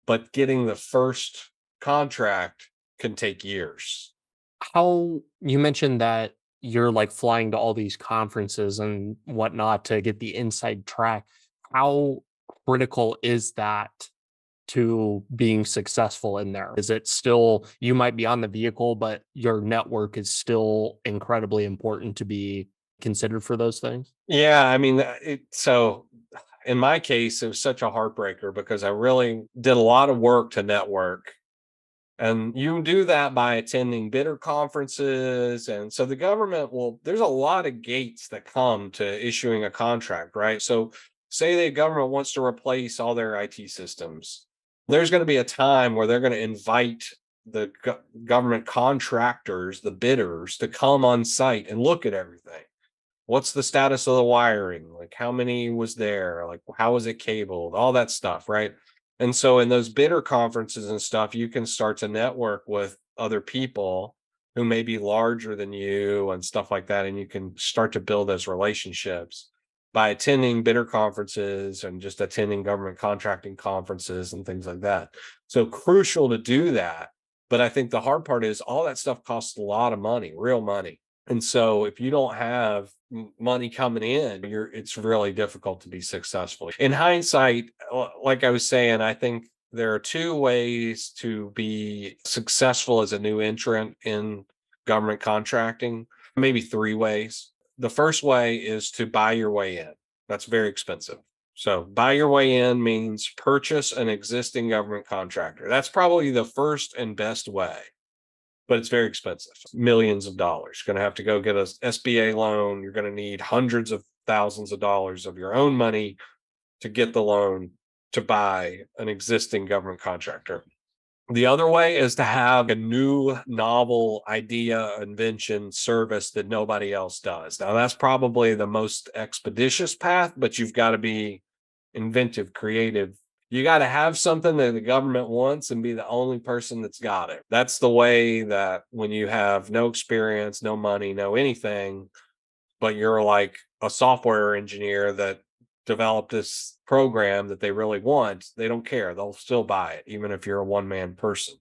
but getting the first contract can take years. How you mentioned that you're like flying to all these conferences and whatnot to get the inside track. How critical is that to being successful in there? Is it still, you might be on the vehicle, but your network is still incredibly important to be considered for those things? Yeah, I mean, so in my case, it was such a heartbreaker because I really did a lot of work to network. And you do that by attending bidder conferences. And so the government there's a lot of gates that come to issuing a contract, right? So, say the government wants to replace all their IT systems. There's going to be a time where they're going to invite the government contractors, the bidders, to come on site and look at everything. What's the status of the wiring? Like, how many was there? Like, how was it cabled? All that stuff, right? And so in those bidder conferences and stuff, you can start to network with other people who may be larger than you and stuff like that. And you can start to build those relationships by attending bidder conferences and just attending government contracting conferences and things like that. So crucial to do that. But I think the hard part is all that stuff costs a lot of money, real money. And so if you don't have money coming in, it's really difficult to be successful. In hindsight, like I was saying, I think there are two ways to be successful as a new entrant in government contracting, maybe three ways. The first way is to buy your way in. That's very expensive. So buy your way in means purchase an existing government contractor. That's probably the first and best way, but it's very expensive, millions of dollars. You're going to have to go get a SBA loan. You're going to need hundreds of thousands of dollars of your own money to get the loan to buy an existing government contractor. The other way is to have a new novel idea, invention, service that nobody else does. Now, that's probably the most expeditious path, but you've got to be inventive, creative. You got to have something that the government wants and be the only person that's got it. That's the way that when you have no experience, no money, no anything, but you're like a software engineer that developed this program that they really want, they don't care. They'll still buy it, even if you're a one-man person.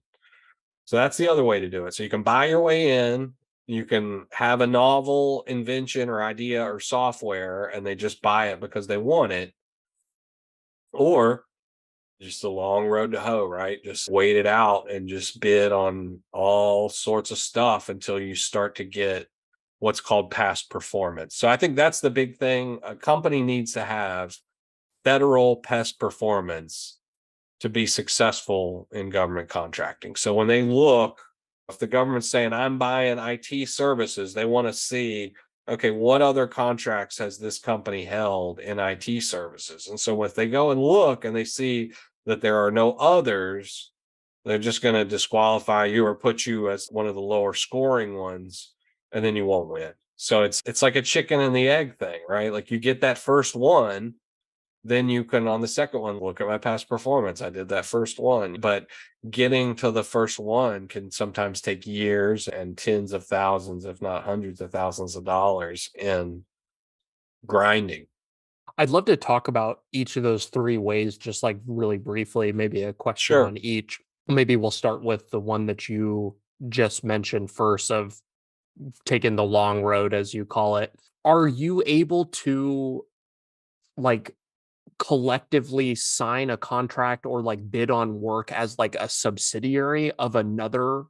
So that's the other way to do it. So you can buy your way in, you can have a novel invention or idea or software, and they just buy it because they want it. Or just a long road to hoe, right? Just wait it out and just bid on all sorts of stuff until you start to get what's called past performance. So I think that's the big thing. A company needs to have federal past performance to be successful in government contracting. So when they look, if the government's saying, I'm buying IT services, they want to see, okay, what other contracts has this company held in IT services? And so if they go and look and they see that there are no others, they're just going to disqualify you or put you as one of the lower scoring ones, and then you won't win. So it's like a chicken and the egg thing, right? Like you get that first one, then you can on the second one look at my past performance. I did that first one, but getting to the first one can sometimes take years and tens of thousands, if not hundreds of thousands of dollars in grinding. I'd love to talk about each of those three ways, just like really briefly, maybe a question Sure. on each. Maybe we'll start with the one that you just mentioned first of taking the long road, as you call it. Are you able to like collectively sign a contract or like bid on work as like a subsidiary of another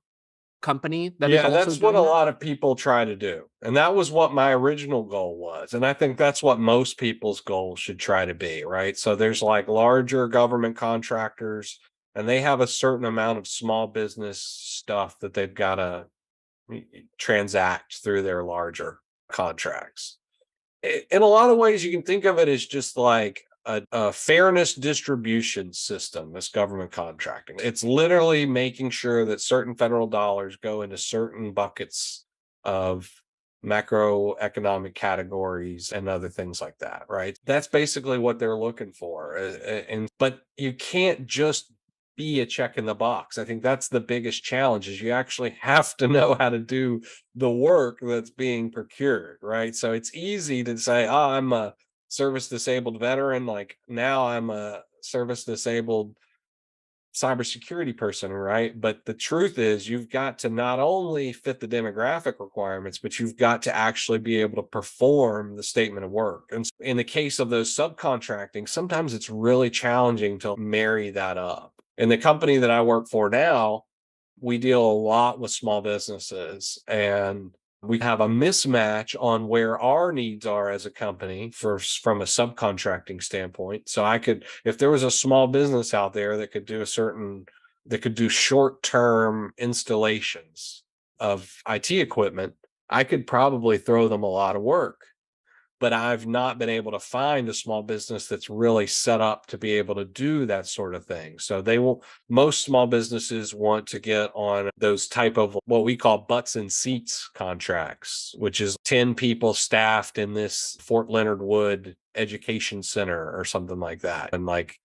company that is Yeah, also that's what a doing that? lot of people try to do. And that was what my original goal was. And I think that's what most people's goal should try to be, right? So there's like larger government contractors, and they have a certain amount of small business stuff that they've got to transact through their larger contracts. In a lot of ways, you can think of it as just like a fairness distribution system, this government contracting. It's literally making sure that certain federal dollars go into certain buckets of macroeconomic categories and other things like that, right? That's basically what they're looking for. And but you can't just be a check in the box. I think that's the biggest challenge is you actually have to know how to do the work that's being procured, right? So it's easy to say, oh, I'm a service disabled veteran. Like now I'm a service disabled cybersecurity person, right? But the truth is, you've got to not only fit the demographic requirements, but you've got to actually be able to perform the statement of work. And in the case of those subcontracting, sometimes it's really challenging to marry that up. In the company that I work for now, we deal a lot with small businesses, and we have a mismatch on where our needs are as a company from a subcontracting standpoint. So I could, if there was a small business out there that could do that could do short-term installations of IT equipment, I could probably throw them a lot of work. But I've not been able to find a small business that's really set up to be able to do that sort of thing. So most small businesses want to get on those type of what we call butts and seats contracts, which is 10 people staffed in this Fort Leonard Wood education center or something like that. And like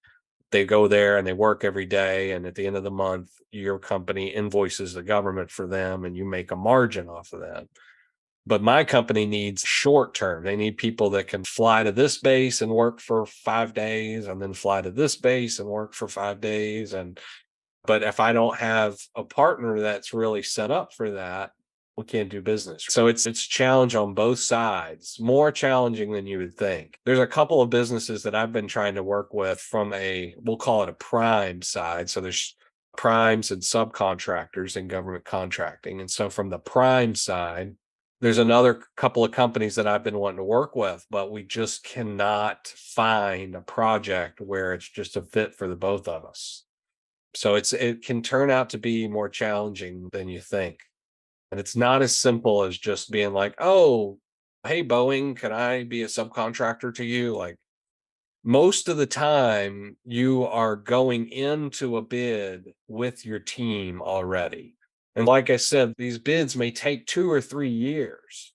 they go there and they work every day. And at the end of the month, your company invoices the government for them and you make a margin off of that. But my company needs short term. They need people that can fly to this base and work for 5 days and then fly to this base and work for 5 days. But if I don't have a partner that's really set up for that, we can't do business. So it's challenge on both sides, more challenging than you would think. There's a couple of businesses that I've been trying to work with from we'll call it a prime side. So there's primes and subcontractors in government contracting. And so from the prime side, there's another couple of companies that I've been wanting to work with, but we just cannot find a project where it's just a fit for the both of us. So it can turn out to be more challenging than you think. And it's not as simple as just being like, oh, hey, Boeing, can I be a subcontractor to you? Like most of the time, you are going into a bid with your team already. And like I said, these bids may take 2 or 3 years.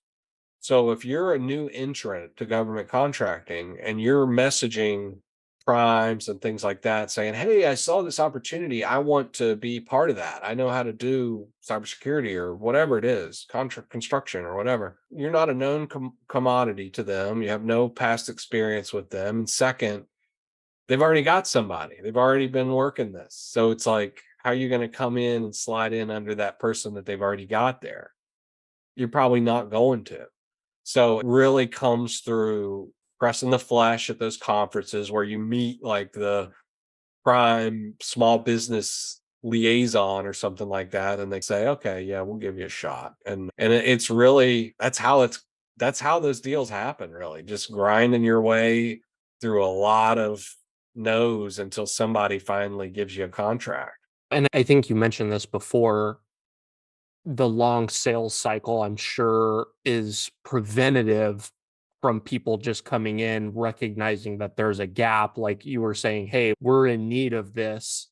So if you're a new entrant to government contracting and you're messaging primes and things like that saying, hey, I saw this opportunity. I want to be part of that. I know how to do cybersecurity or whatever it is, contract construction or whatever. You're not a known commodity to them. You have no past experience with them. And second, they've already got somebody. They've already been working this. So it's like, how are you going to come in and slide in under that person that they've already got there? You're probably not going to. So it really comes through pressing the flesh at those conferences where you meet like the prime small business liaison or something like that. And they say, okay, yeah, we'll give you a shot. And it's really, that's how those deals happen, really. Just grinding your way through a lot of no's until somebody finally gives you a contract. And I think you mentioned this before, the long sales cycle, I'm sure, is preventative from people just coming in, recognizing that there's a gap. Like you were saying, hey, we're in need of this,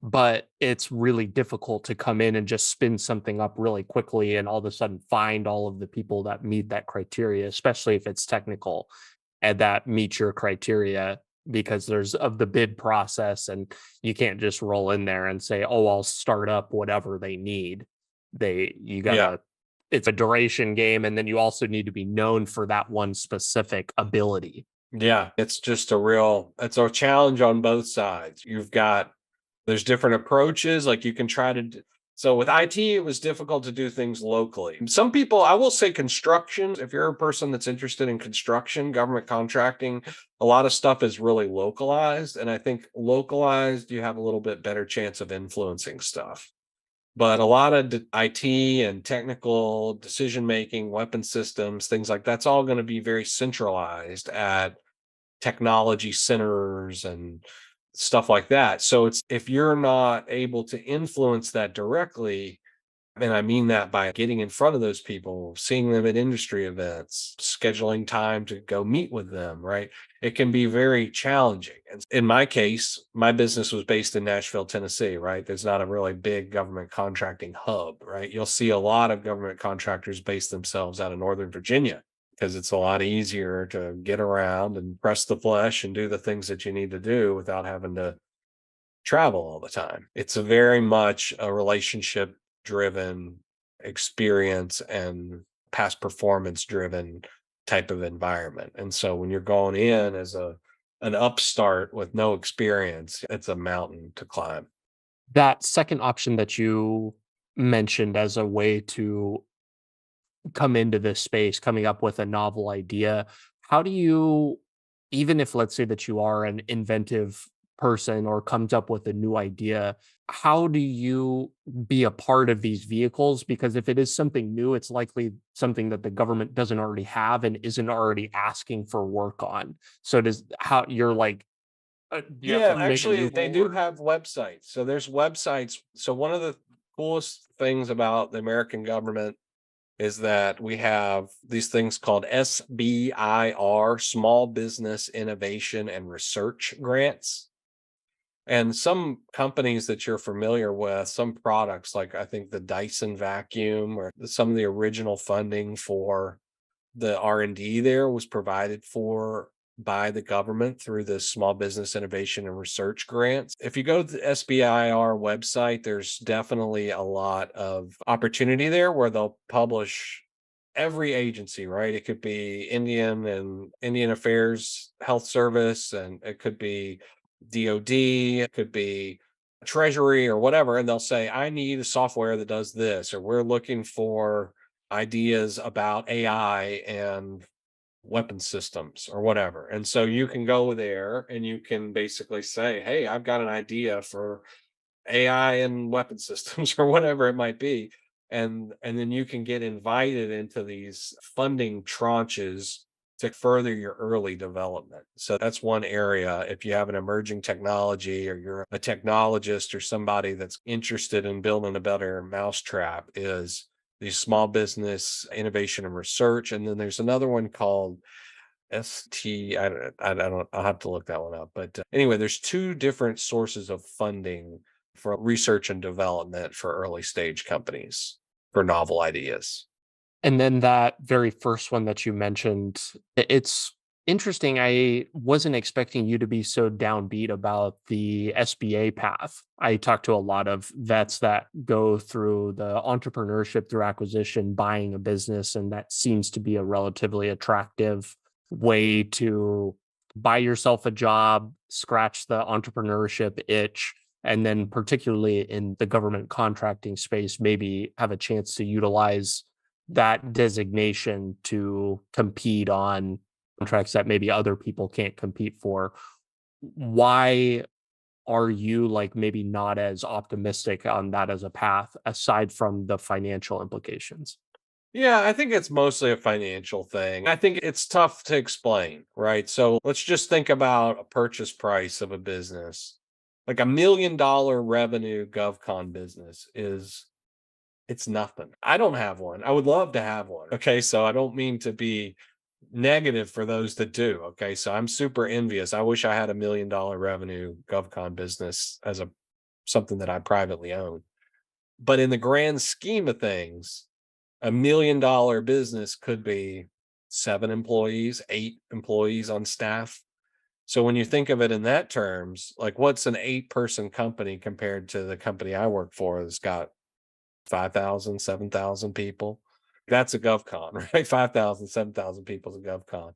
but it's really difficult to come in and just spin something up really quickly and all of a sudden find all of the people that meet that criteria, especially if it's technical and that meet your criteria, because there's of the bid process and you can't just roll in there and say, oh, I'll start up whatever they need. You Yeah. gotta, it's a duration game, and then you also need to be known for that one specific ability. Yeah, it's just it's a challenge on both sides. There's different approaches, like you can try to so with IT, it was difficult to do things locally. Some people, I will say construction, if you're a person that's interested in construction, government contracting, a lot of stuff is really localized. And I think localized, you have a little bit better chance of influencing stuff. But a lot of IT and technical decision making, weapon systems, things like that's all going to be very centralized at technology centers and stuff like that. So it's if you're not able to influence that directly, and I mean that by getting in front of those people, seeing them at industry events, scheduling time to go meet with them, right? It can be very challenging. And in my case, my business was based in Nashville, Tennessee, right? There's not a really big government contracting hub, right? You'll see a lot of government contractors base themselves out of Northern Virginia because it's a lot easier to get around and press the flesh and do the things that you need to do without having to travel all the time. It's a very much a relationship driven experience and past performance driven type of environment. And so when you're going in as an upstart with no experience, it's a mountain to climb. That second option that you mentioned as a way to come into this space, coming up with a novel idea, how do you, even if let's say that you are an inventive person or comes up with a new idea, how do you be a part of these vehicles? Because if it is something new, it's likely something that the government doesn't already have and isn't already asking for work on. So does how you're like, do you have Yeah, to make a actually, new they rule do or? have websites. So there's websites. So one of the coolest things about the American government is that we have these things called SBIR, Small Business Innovation and Research Grants. And some companies that you're familiar with, some products like I think the Dyson vacuum or some of the original funding for the R&D there was provided for by the government through the Small Business Innovation and Research grants. If you go to the SBIR website, there's definitely a lot of opportunity there where they'll publish every agency, right? It could be Indian Affairs Health Service, and it could be DOD, it could be Treasury or whatever. And they'll say, I need a software that does this, or we're looking for ideas about AI and weapon systems or whatever. And so you can go there and you can basically say, hey, I've got an idea for AI and weapon systems or whatever it might be. And then you can get invited into these funding tranches to further your early development. So that's one area. If you have an emerging technology or you're a technologist or somebody that's interested in building a better mousetrap, is the small business innovation and research. And then there's another one called I don't, I'll have to look that one up. But anyway, there's two different sources of funding for research and development for early stage companies for novel ideas. And then that very first one that you mentioned, it's interesting. I wasn't expecting you to be so downbeat about the SBA path. I talk to a lot of vets that go through the entrepreneurship through acquisition, buying a business, and that seems to be a relatively attractive way to buy yourself a job, scratch the entrepreneurship itch, and then particularly in the government contracting space, maybe have a chance to utilize that designation to compete on contracts that maybe other people can't compete for. Why are you like maybe not as optimistic on that as a path aside from the financial implications? Yeah, I think it's mostly a financial thing. I think it's tough to explain, right? So let's just think about a purchase price of a business. Like $1 million revenue GovCon business is it's nothing. I don't have one. I would love to have one. Okay. So I don't mean to be negative for those that do. Okay. So I'm super envious. I wish I had $1 million revenue GovCon business as a something that I privately own. But in the grand scheme of things, $1 million business could be 7 employees, 8 employees on staff. So when you think of it in that terms, like what's an 8 person company compared to the company I work for that's got 5,000, 7,000 people? That's a GovCon, right? 5,000, 7,000 people is a GovCon.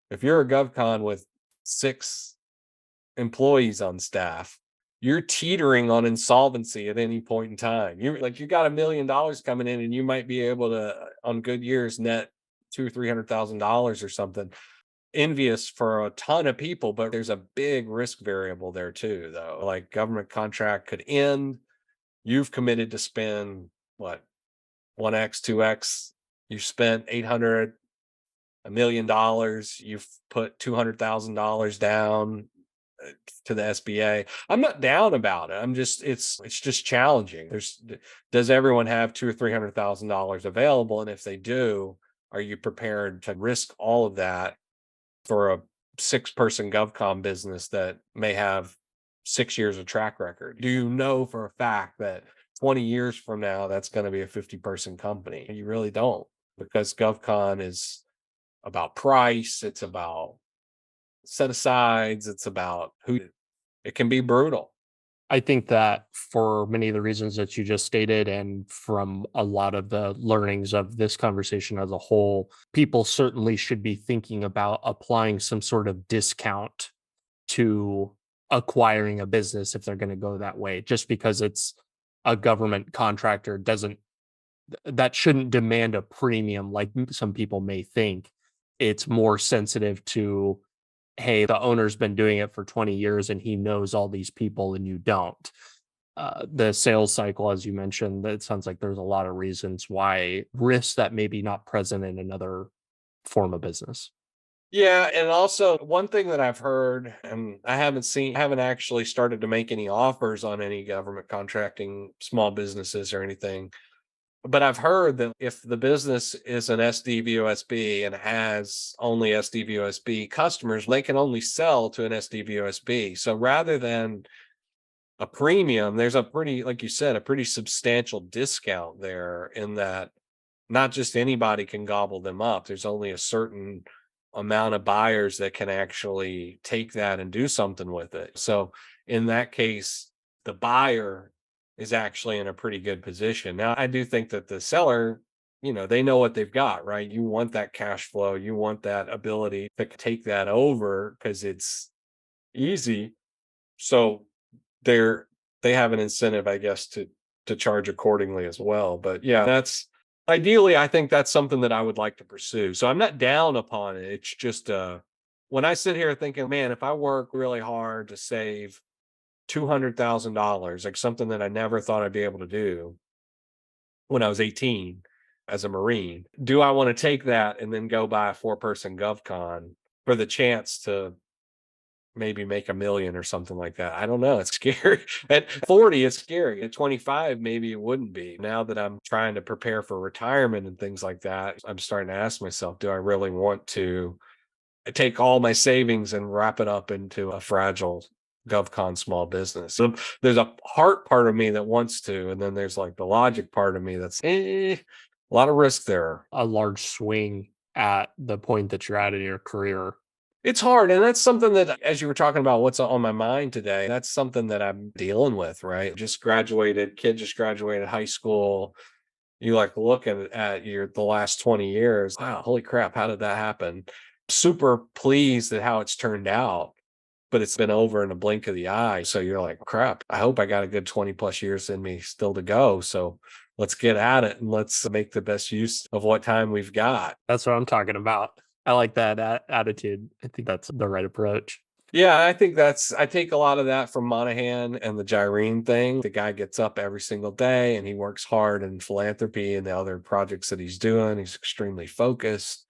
If you're a GovCon with 6 employees on staff, you're teetering on insolvency at any point in time. You're like, you got $1 million coming in, and you might be able to, on good years, net two or $300,000 or something. Envious for a ton of people, but there's a big risk variable there too, though. Like government contract could end. You've committed to spend what 1x, 2x. You spent 800, $1 million. You've put $200,000 down to the SBA. I'm not down about it. I'm just it's just challenging. Does everyone have two or $300,000 available? And if they do, are you prepared to risk all of that for a 6 person GovCom business that may have 6 years of track record? Do you know for a fact that 20 years from now that's going to be a 50 person company? You really don't, because GovCon is about price, it's about set asides, it's about who it can be brutal. I think that for many of the reasons that you just stated, and from a lot of the learnings of this conversation as a whole, people certainly should be thinking about applying some sort of discount to acquiring a business if they're going to go that way. Just because it's a government contractor doesn't that shouldn't demand a premium like some people may think. It's more sensitive to, hey, the owner's been doing it for 20 years and he knows all these people and you don't. The sales cycle, as you mentioned, it sounds like there's a lot of reasons why risks that maybe not present in another form of business. Yeah, and also one thing that I've heard, and I haven't actually started to make any offers on any government contracting small businesses or anything. But I've heard that if the business is an SDVOSB and has only SDVOSB customers, they can only sell to an SDVOSB. So rather than a premium, there's a pretty, like you said, a pretty substantial discount there, in that not just anybody can gobble them up. There's only a certain amount of buyers that can actually take that and do something with it. So in that case, the buyer is actually in a pretty good position. Now, I do think that the seller, they know what they've got, right? You want that cash flow, you want that ability to take that over because it's easy. So they're they have an incentive, I guess, to charge accordingly as well. But yeah, that's ideally, I think that's something that I would like to pursue. So I'm not down upon it. It's just when I sit here thinking, man, if I work really hard to save $200,000, like something that I never thought I'd be able to do when I was 18 as a Marine, do I want to take that and then go buy a 4 person GovCon for the chance to maybe make 1 million or something like that? I don't know. It's scary. At 40, it's scary. At 25, maybe it wouldn't be. Now that I'm trying to prepare for retirement and things like that, I'm starting to ask myself, do I really want to take all my savings and wrap it up into a fragile GovCon small business? So there's a heart part of me that wants to, and then there's like the logic part of me that's a lot of risk there. A large swing at the point that you're at in your career. It's hard, and that's something that, as you were talking about what's on my mind today, that's something that I'm dealing with, right? Kid just graduated high school. You like look at your the last 20 years. Wow, holy crap, how did that happen? Super pleased at how it's turned out, but it's been over in a blink of the eye. So you're like, crap, I hope I got a good 20 plus years in me still to go. So let's get at it and let's make the best use of what time we've got. That's what I'm talking about. I like that attitude. I think that's the right approach. Yeah, I take a lot of that from Monaghan and the Gyrene thing. The guy gets up every single day and he works hard in philanthropy and the other projects that he's doing. He's extremely focused.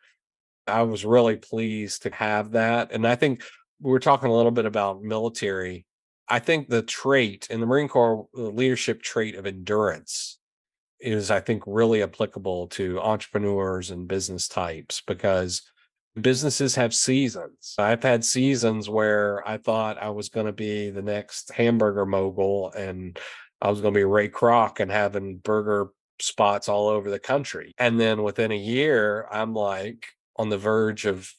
I was really pleased to have that. And I think we were talking a little bit about military. I think the trait in the Marine Corps, the leadership trait of endurance is, I think, really applicable to entrepreneurs and business types because businesses have seasons. I've had seasons where I thought I was going to be the next hamburger mogul and I was going to be Ray Kroc and having burger spots all over the country. And then within a year, I'm like on the verge of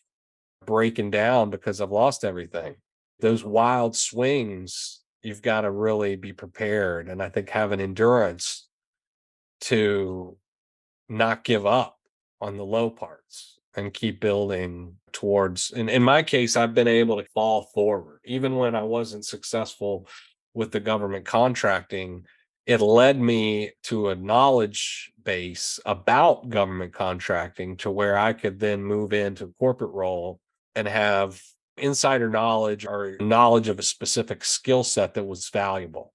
breaking down because I've lost everything. Those wild swings, you've got to really be prepared. And I think having endurance to not give up on the low parts and keep building towards, in my case, I've been able to fall forward even when I wasn't successful with the government contracting. It led me to a knowledge base about government contracting to where I could then move into a corporate role and have insider knowledge or knowledge of a specific skill set that was valuable.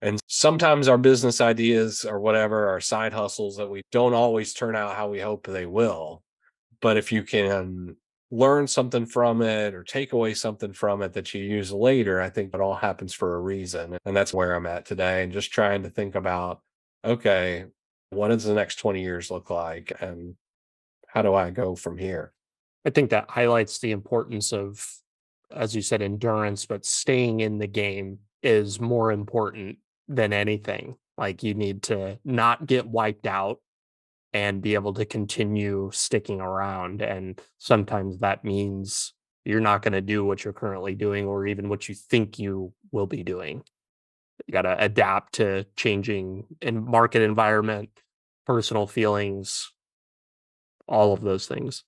And sometimes our business ideas or whatever, our side hustles that we don't always turn out how we hope they will. But if you can learn something from it or take away something from it that you use later, I think it all happens for a reason. And that's where I'm at today. And just trying to think about, okay, what does the next 20 years look like? And how do I go from here? I think that highlights the importance of, as you said, endurance, but staying in the game is more important than anything. Like you need to not get wiped out and be able to continue sticking around. And sometimes that means you're not going to do what you're currently doing or even what you think you will be doing. You got to adapt to changing in market environment, personal feelings, all of those things.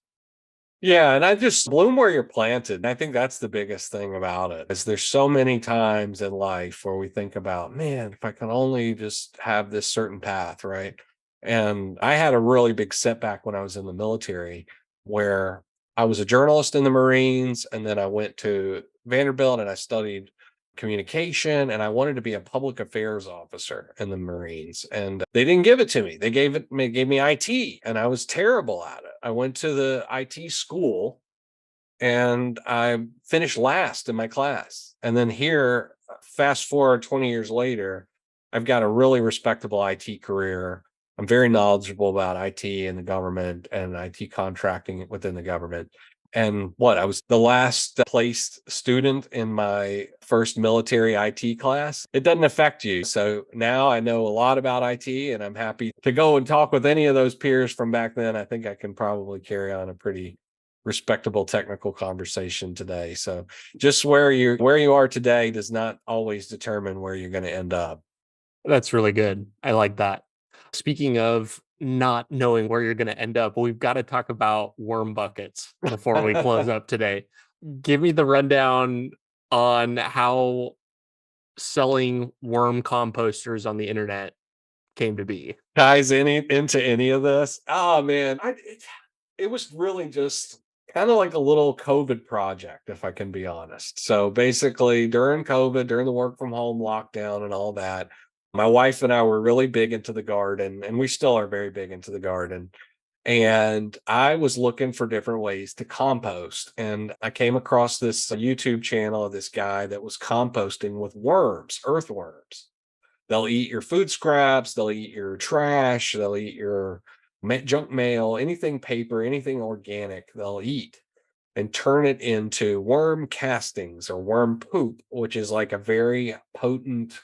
Yeah, and I just bloom where you're planted. I think that's the biggest thing about it. Is there's so many times in life where we think about, man, if I can only just have this certain path, right? And I had a really big setback when I was in the military where I was a journalist in the Marines and then I went to Vanderbilt and I studied communication and I wanted to be a public affairs officer in the Marines and they didn't give it to me. They gave me IT and I was terrible at it. I went to the IT school and I finished last in my class. And then here, fast forward 20 years later, I've got a really respectable IT career. I'm very knowledgeable about IT and the government and IT contracting within the government. And what I was the last placed student in my first military IT class. It doesn't affect you. So now I know a lot about IT and I'm happy to go and talk with any of those peers from back then. I think I can probably carry on a pretty respectable technical conversation today. So just where you are today does not always determine where you're going to end up. That's really good. I like that. Speaking of not knowing where you're going to end up, we've got to talk about worm buckets before we close up today. Give me the rundown on how selling worm composters on the internet came to be. Ties any into any of this? Oh man, it was really just kind of like a little COVID project, if I can be honest. So basically, during COVID, during the work from home lockdown and all that, my wife and I were really big into the garden, and we still are very big into the garden. And I was looking for different ways to compost. And I came across this YouTube channel of this guy that was composting with worms, earthworms. They'll eat your food scraps, they'll eat your trash, they'll eat your junk mail, anything paper, anything organic, they'll eat and turn it into worm castings or worm poop, which is like a very potent,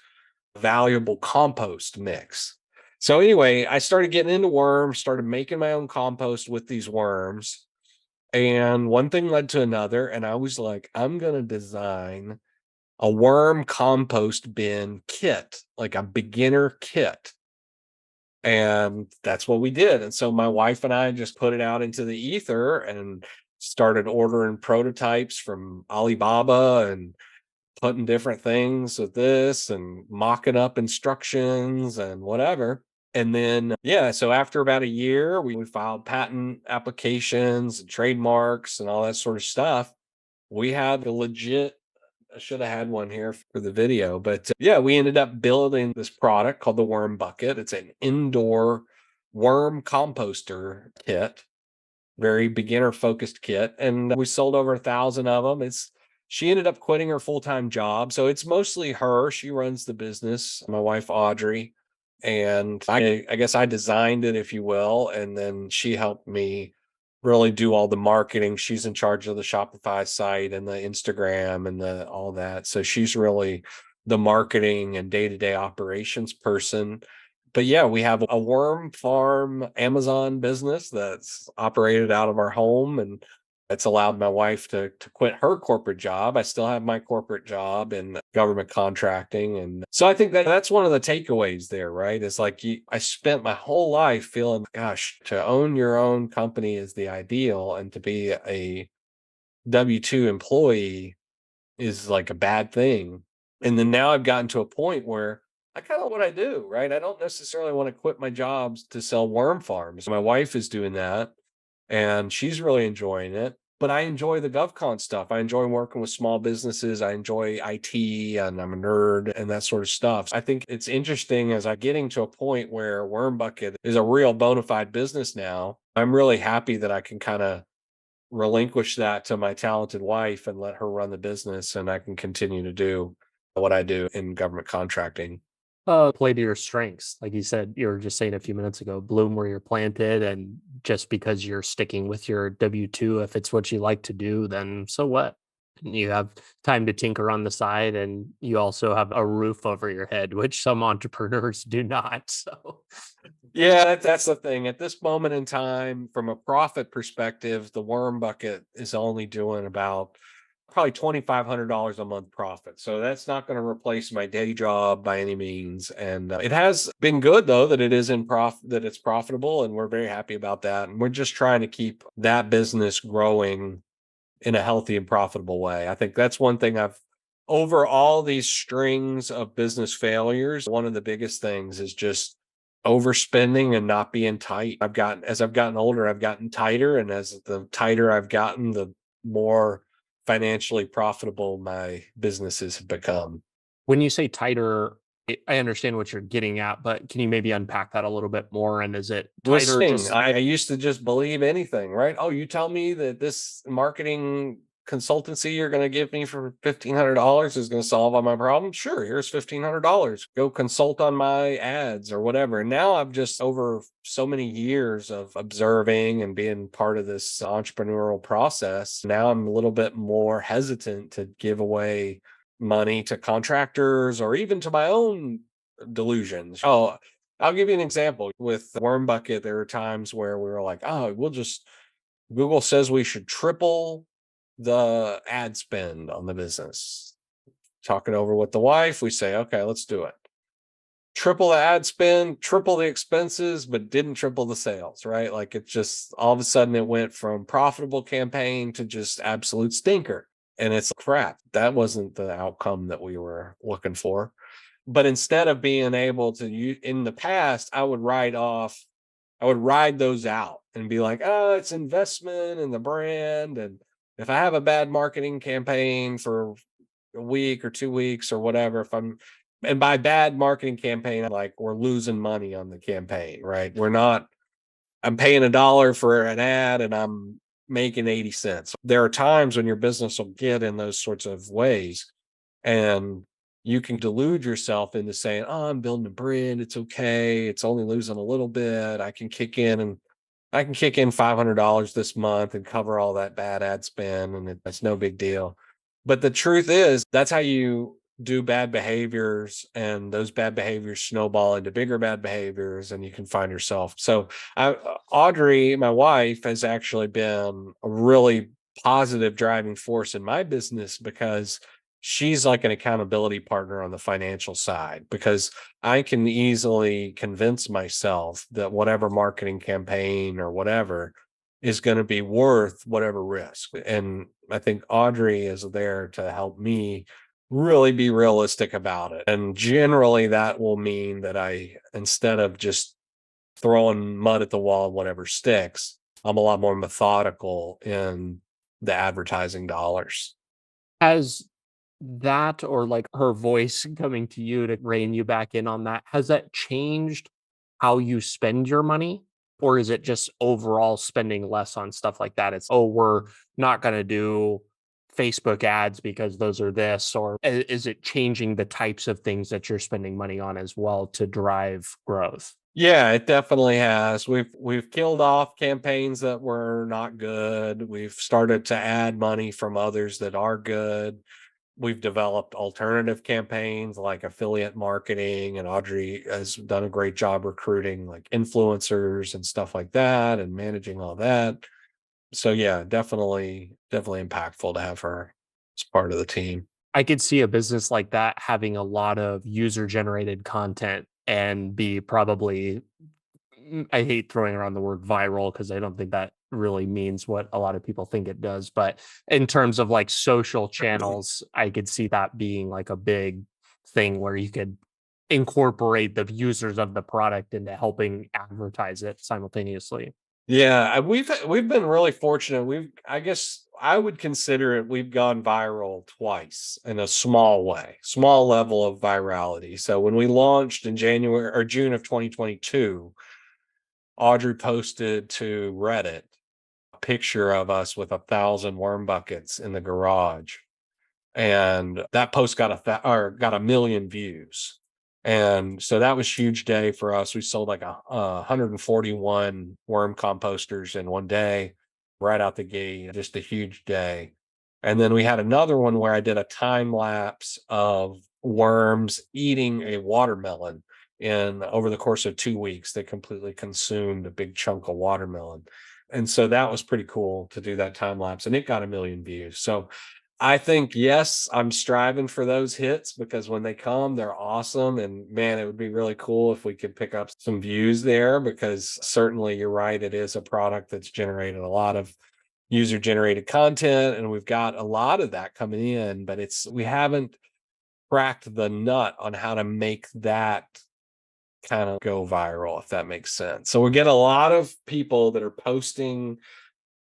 valuable compost mix. So, anyway, I started getting into worms, started making my own compost with these worms. And one thing led to another. And I was like, I'm going to design a worm compost bin kit, like a beginner kit. And that's what we did. And so my wife and I just put it out into the ether and started ordering prototypes from Alibaba and putting different things with this and mocking up instructions and whatever. And then, yeah, so after about a year, we filed patent applications and trademarks and all that sort of stuff. We had a legit, I should have had one here for the video, but yeah, we ended up building this product called the Worm Bucket. It's an indoor worm composter kit, very beginner focused kit. And we sold over 1,000 of them. She ended up quitting her full-time job. So it's mostly her. She runs the business, my wife, Audrey. And I guess I designed it, if you will. And then she helped me really do all the marketing. She's in charge of the Shopify site and the Instagram and all that. So she's really the marketing and day-to-day operations person. But yeah, we have a worm farm Amazon business that's operated out of our home, and it's allowed my wife to quit her corporate job. I still have my corporate job in government contracting. And so I think that's one of the takeaways there, right? It's like I spent my whole life feeling, gosh, to own your own company is the ideal, and to be a W-2 employee is like a bad thing. And then now I've gotten to a point where I kind of what I do, right? I don't necessarily want to quit my jobs to sell worm farms. My wife is doing that and she's really enjoying it. But I enjoy the GovCon stuff. I enjoy working with small businesses. I enjoy IT and I'm a nerd and that sort of stuff. I think it's interesting as I'm getting to a point where Worm Bucket is a real bona fide business now. I'm really happy that I can kind of relinquish that to my talented wife and let her run the business, and I can continue to do what I do in government contracting. Play to your strengths. Like you said, you were just saying a few minutes ago, bloom where you're planted. And just because you're sticking with your W-2, if it's what you like to do, then so what? And you have time to tinker on the side, and you also have a roof over your head, which some entrepreneurs do not. So, Yeah, that's the thing. At this moment in time, from a profit perspective, the Worm Bucket is only doing about probably $2,500 a month profit. So that's not going to replace my day job by any means. And it has been good though that it is in profit, that it's profitable, and we're very happy about that. And we're just trying to keep that business growing in a healthy and profitable way. I think that's one thing over all these strings of business failures, one of the biggest things is just overspending and not being tight. As I've gotten older, I've gotten tighter. And as the tighter I've gotten, the more financially profitable my businesses have become. when you say tighter, I understand what you're getting at, but can you maybe unpack that a little bit more? And is it Was tighter saying, just I used to just believe anything, right? Oh, you tell me that this marketing consultancy you're going to give me for $1,500 is going to solve all my problems. Sure, here's $1,500. Go consult on my ads or whatever. And now I've just over so many years of observing and being part of this entrepreneurial process. Now I'm a little bit more hesitant to give away money to contractors or even to my own delusions. Oh, I'll give you an example. With Worm Bucket, there are times where we were like, oh, Google says we should triple the ad spend on the business. Talking over with the wife, we say, okay, let's do it. Triple the ad spend, triple the expenses, but didn't triple the sales, right? Like it just all of a sudden it went from profitable campaign to just absolute stinker. And it's crap. That wasn't the outcome that we were looking for. But instead of being able to in the past, I would ride those out and be like, oh, it's investment in the brand. And if I have a bad marketing campaign for a week or 2 weeks or whatever, and by bad marketing campaign, I'm like, we're losing money on the campaign, right? I'm paying $1 for an ad and I'm making 80 cents. There are times when your business will get in those sorts of ways, and you can delude yourself into saying, oh, I'm building a brand. It's okay. It's only losing a little bit. I can kick in $500 this month and cover all that bad ad spend. And it's no big deal. But the truth is, that's how you do bad behaviors, and those bad behaviors snowball into bigger bad behaviors, and you can find yourself. So Audrey, my wife, has actually been a really positive driving force in my business because she's like an accountability partner on the financial side, because I can easily convince myself that whatever marketing campaign or whatever is going to be worth whatever risk. And I think Audrey is there to help me really be realistic about it. And generally that will mean that instead of just throwing mud at the wall, whatever sticks, I'm a lot more methodical in the advertising dollars. Has that, or like her voice coming to you to rein you back in on that, has that changed how you spend your money? Or is it just overall spending less on stuff like that? It's, oh, we're not going to do Facebook ads because those are this, or is it changing the types of things that you're spending money on as well to drive growth? Yeah, it definitely has. We've killed off campaigns that were not good. We've started to add money from others that are good. We've developed alternative campaigns like affiliate marketing, and Audrey has done a great job recruiting like influencers and stuff like that and managing all that. So yeah, definitely impactful to have her as part of the team. I could see a business like that having a lot of user generated content and be probably, I hate throwing around the word viral because I don't think that really means what a lot of people think it does. But in terms of like social channels, I could see that being like a big thing where you could incorporate the users of the product into helping advertise it simultaneously. Yeah, we've been really fortunate. I guess I would consider it we've gone viral twice in a small way, small level of virality. So when we launched in January or June of 2022, Audrey posted to Reddit a picture of us with 1,000 worm buckets in the garage, and that post got got 1 million views. And so that was huge day for us. We sold like 141 worm composters in one day, right out the gate, just a huge day. And then we had another one where I did a time lapse of worms eating a watermelon. And over the course of 2 weeks, they completely consumed a big chunk of watermelon. And so that was pretty cool to do that time lapse, and it got 1 million views. So I think, yes, I'm striving for those hits because when they come, they're awesome. And man, it would be really cool if we could pick up some views there, because certainly you're right. It is a product that's generated a lot of user generated content, and we've got a lot of that coming in, but we haven't cracked the nut on how to make that kind of go viral, if that makes sense. So we get a lot of people that are posting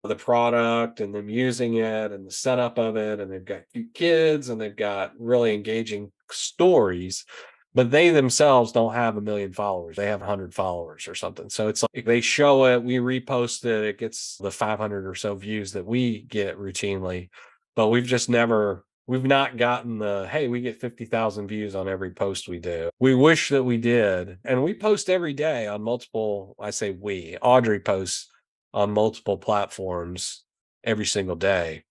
the product and them using it and the setup of it, and they've got cute kids and they've got really engaging stories, but they themselves don't have 1 million followers. They have 100 followers or something. So it's like they show it, we repost it, it gets the 500 or so views that we get routinely, but we've not gotten the, hey, we get 50,000 views on every post we do. We wish that we did. And we post every day on multiple, I say we, Audrey posts on multiple platforms every single day.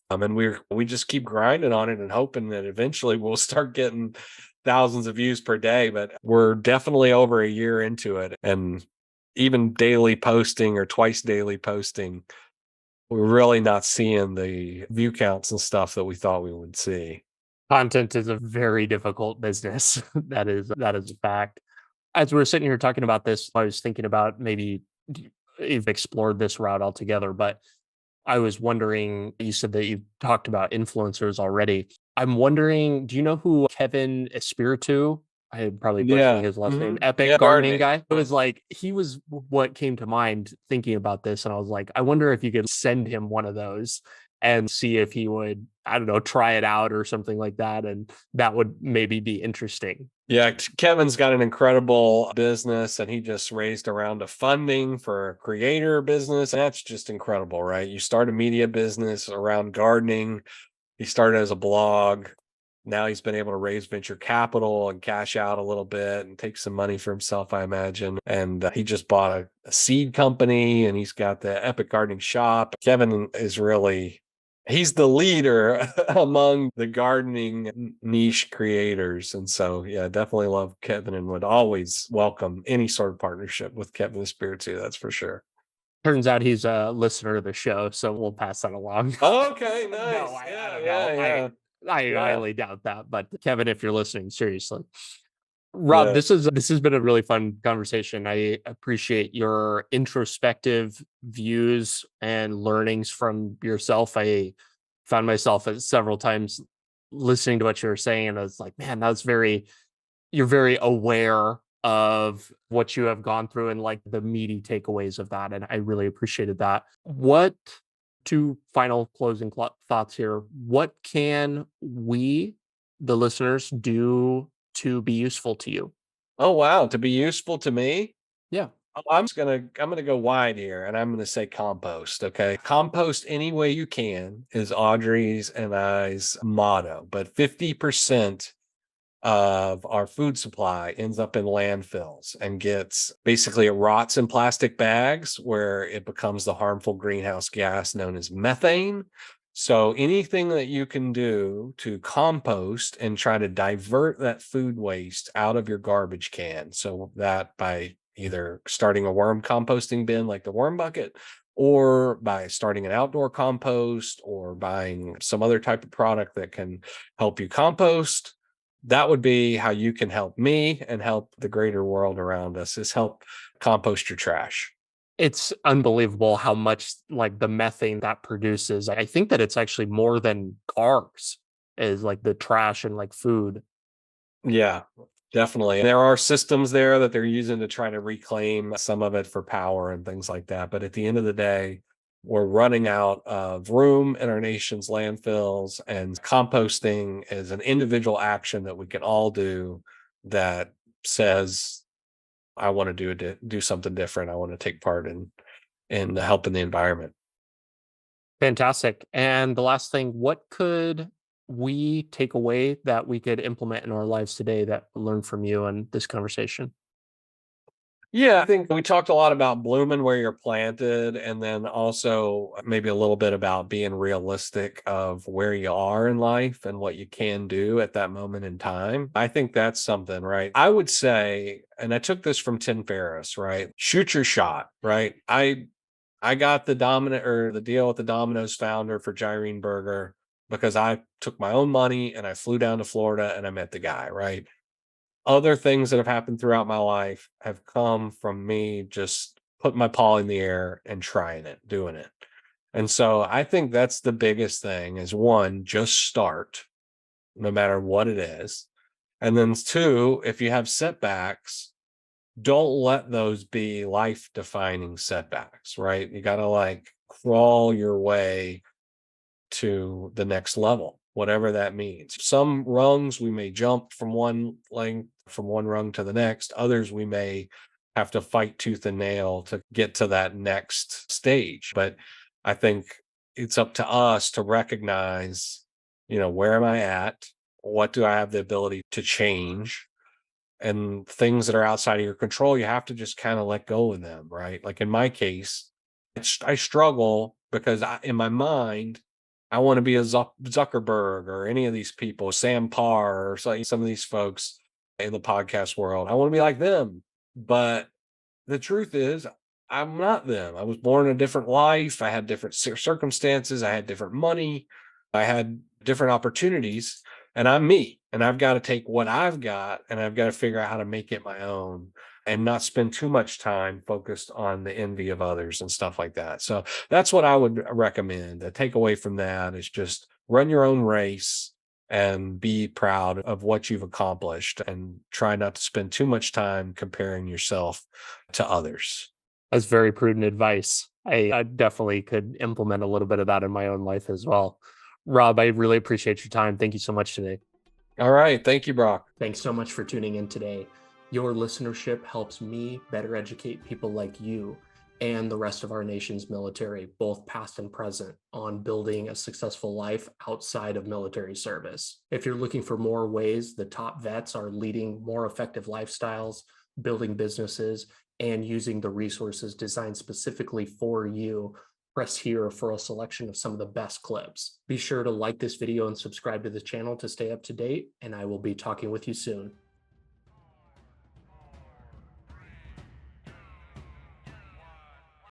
And we just keep grinding on it and hoping that eventually we'll start getting thousands of views per day. But we're definitely over a year into it, and even daily posting or twice daily posting, we're really not seeing the view counts and stuff that we thought we would see. Content is a very difficult business. That is a fact. As we were sitting here talking about this, I was thinking about maybe you've explored this route altogether, but I was wondering, you said that you've talked about influencers already. I'm wondering, do you know who Kevin Espiritu? I'm probably butchering Yeah. his last name. Yeah. Epic gardening Gardening. guy. It was like he was what came to mind thinking about this, and I was like, I wonder if you could send him one of those and see if he would, I don't know, try it out or something like that, and that would maybe be interesting. Yeah, Kevin's got an incredible business, and he just raised a round of funding for a creator business. That's just incredible, right? You start a media business around gardening. He started as a blog. Now he's been able to raise venture capital and cash out a little bit and take some money for himself, I imagine. And he just bought a seed company, and he's got the Epic Gardening Shop. Kevin is really, he's the leader among the gardening niche creators. And so, yeah, definitely love Kevin and would always welcome any sort of partnership with Kevin the Spirit too. That's for sure. Turns out he's a listener of the show, so we'll pass that along. Okay, No, nice. I Yeah, don't know. yeah, I yeah, I yeah, highly doubt that. But Kevin, if you're listening, seriously. Rob, yeah. this has been a really fun conversation. I appreciate your introspective views and learnings from yourself. I found myself at several times listening to what you were saying, and I was like, man, you're very aware of what you have gone through and like the meaty takeaways of that. And I really appreciated that. What two final closing thoughts here. What can we, the listeners, do to be useful to you? Oh, wow, to be useful to me? Yeah. I'm gonna go wide here, and I'm gonna say compost, okay? Compost any way you can is Audrey's and I's motto, but 50% of our food supply ends up in landfills and gets basically it rots in plastic bags where it becomes the harmful greenhouse gas known as methane. So anything that you can do to compost and try to divert that food waste out of your garbage can. So that by either starting a worm composting bin like the worm bucket, or by starting an outdoor compost, or buying some other type of product that can help you compost, that would be how you can help me and help the greater world around us, is help compost your trash. It's unbelievable how much like the methane that produces. I think that it's actually more than cars is like the trash and like food. Yeah, definitely. There are systems there that they're using to try to reclaim some of it for power and things like that. But at the end of the day, we're running out of room in our nation's landfills, and composting is an individual action that we can all do that says, I want to do something different. I want to take part in helping the environment. Fantastic. And the last thing, what could we take away that we could implement in our lives today that we learned from you and this conversation? Yeah, I think we talked a lot about blooming where you're planted, and then also maybe a little bit about being realistic of where you are in life and what you can do at that moment in time. I think that's something, right? I would say, and I took this from Tim Ferriss, right? Shoot your shot, right? I got the dominant or the deal with the Domino's founder for Gyrene Burger because I took my own money and I flew down to Florida and I met the guy, right? Other things that have happened throughout my life have come from me just putting my paw in the air and trying it, doing it. And so I think that's the biggest thing is one, just start no matter what it is. And then two, if you have setbacks, don't let those be life defining setbacks, right? You got to like crawl your way to the next level, whatever that means. Some rungs we may jump from one length, from one rung to the next. Others we may have to fight tooth and nail to get to that next stage. But I think it's up to us to recognize, where am I at? What do I have the ability to change? And things that are outside of your control, you have to just kind of let go of them, right? Like in my case, I struggle because in my mind, I want to be a Zuckerberg or any of these people, Sam Parr or some of these folks in the podcast world. I want to be like them. But the truth is, I'm not them. I was born in a different life. I had different circumstances. I had different money. I had different opportunities, and I'm me. And I've got to take what I've got and I've got to figure out how to make it my own and not spend too much time focused on the envy of others and stuff like that. So that's what I would recommend. A takeaway from that is just run your own race and be proud of what you've accomplished and try not to spend too much time comparing yourself to others. That's very prudent advice. I definitely could implement a little bit of that in my own life as well. Rob, I really appreciate your time. Thank you so much today. All right. Thank you, Brock. Thanks so much for tuning in today. Your listenership helps me better educate people like you and the rest of our nation's military, both past and present, on building a successful life outside of military service. If you're looking for more ways the top vets are leading more effective lifestyles, building businesses, and using the resources designed specifically for you, press here for a selection of some of the best clips. Be sure to like this video and subscribe to the channel to stay up to date, and I will be talking with you soon.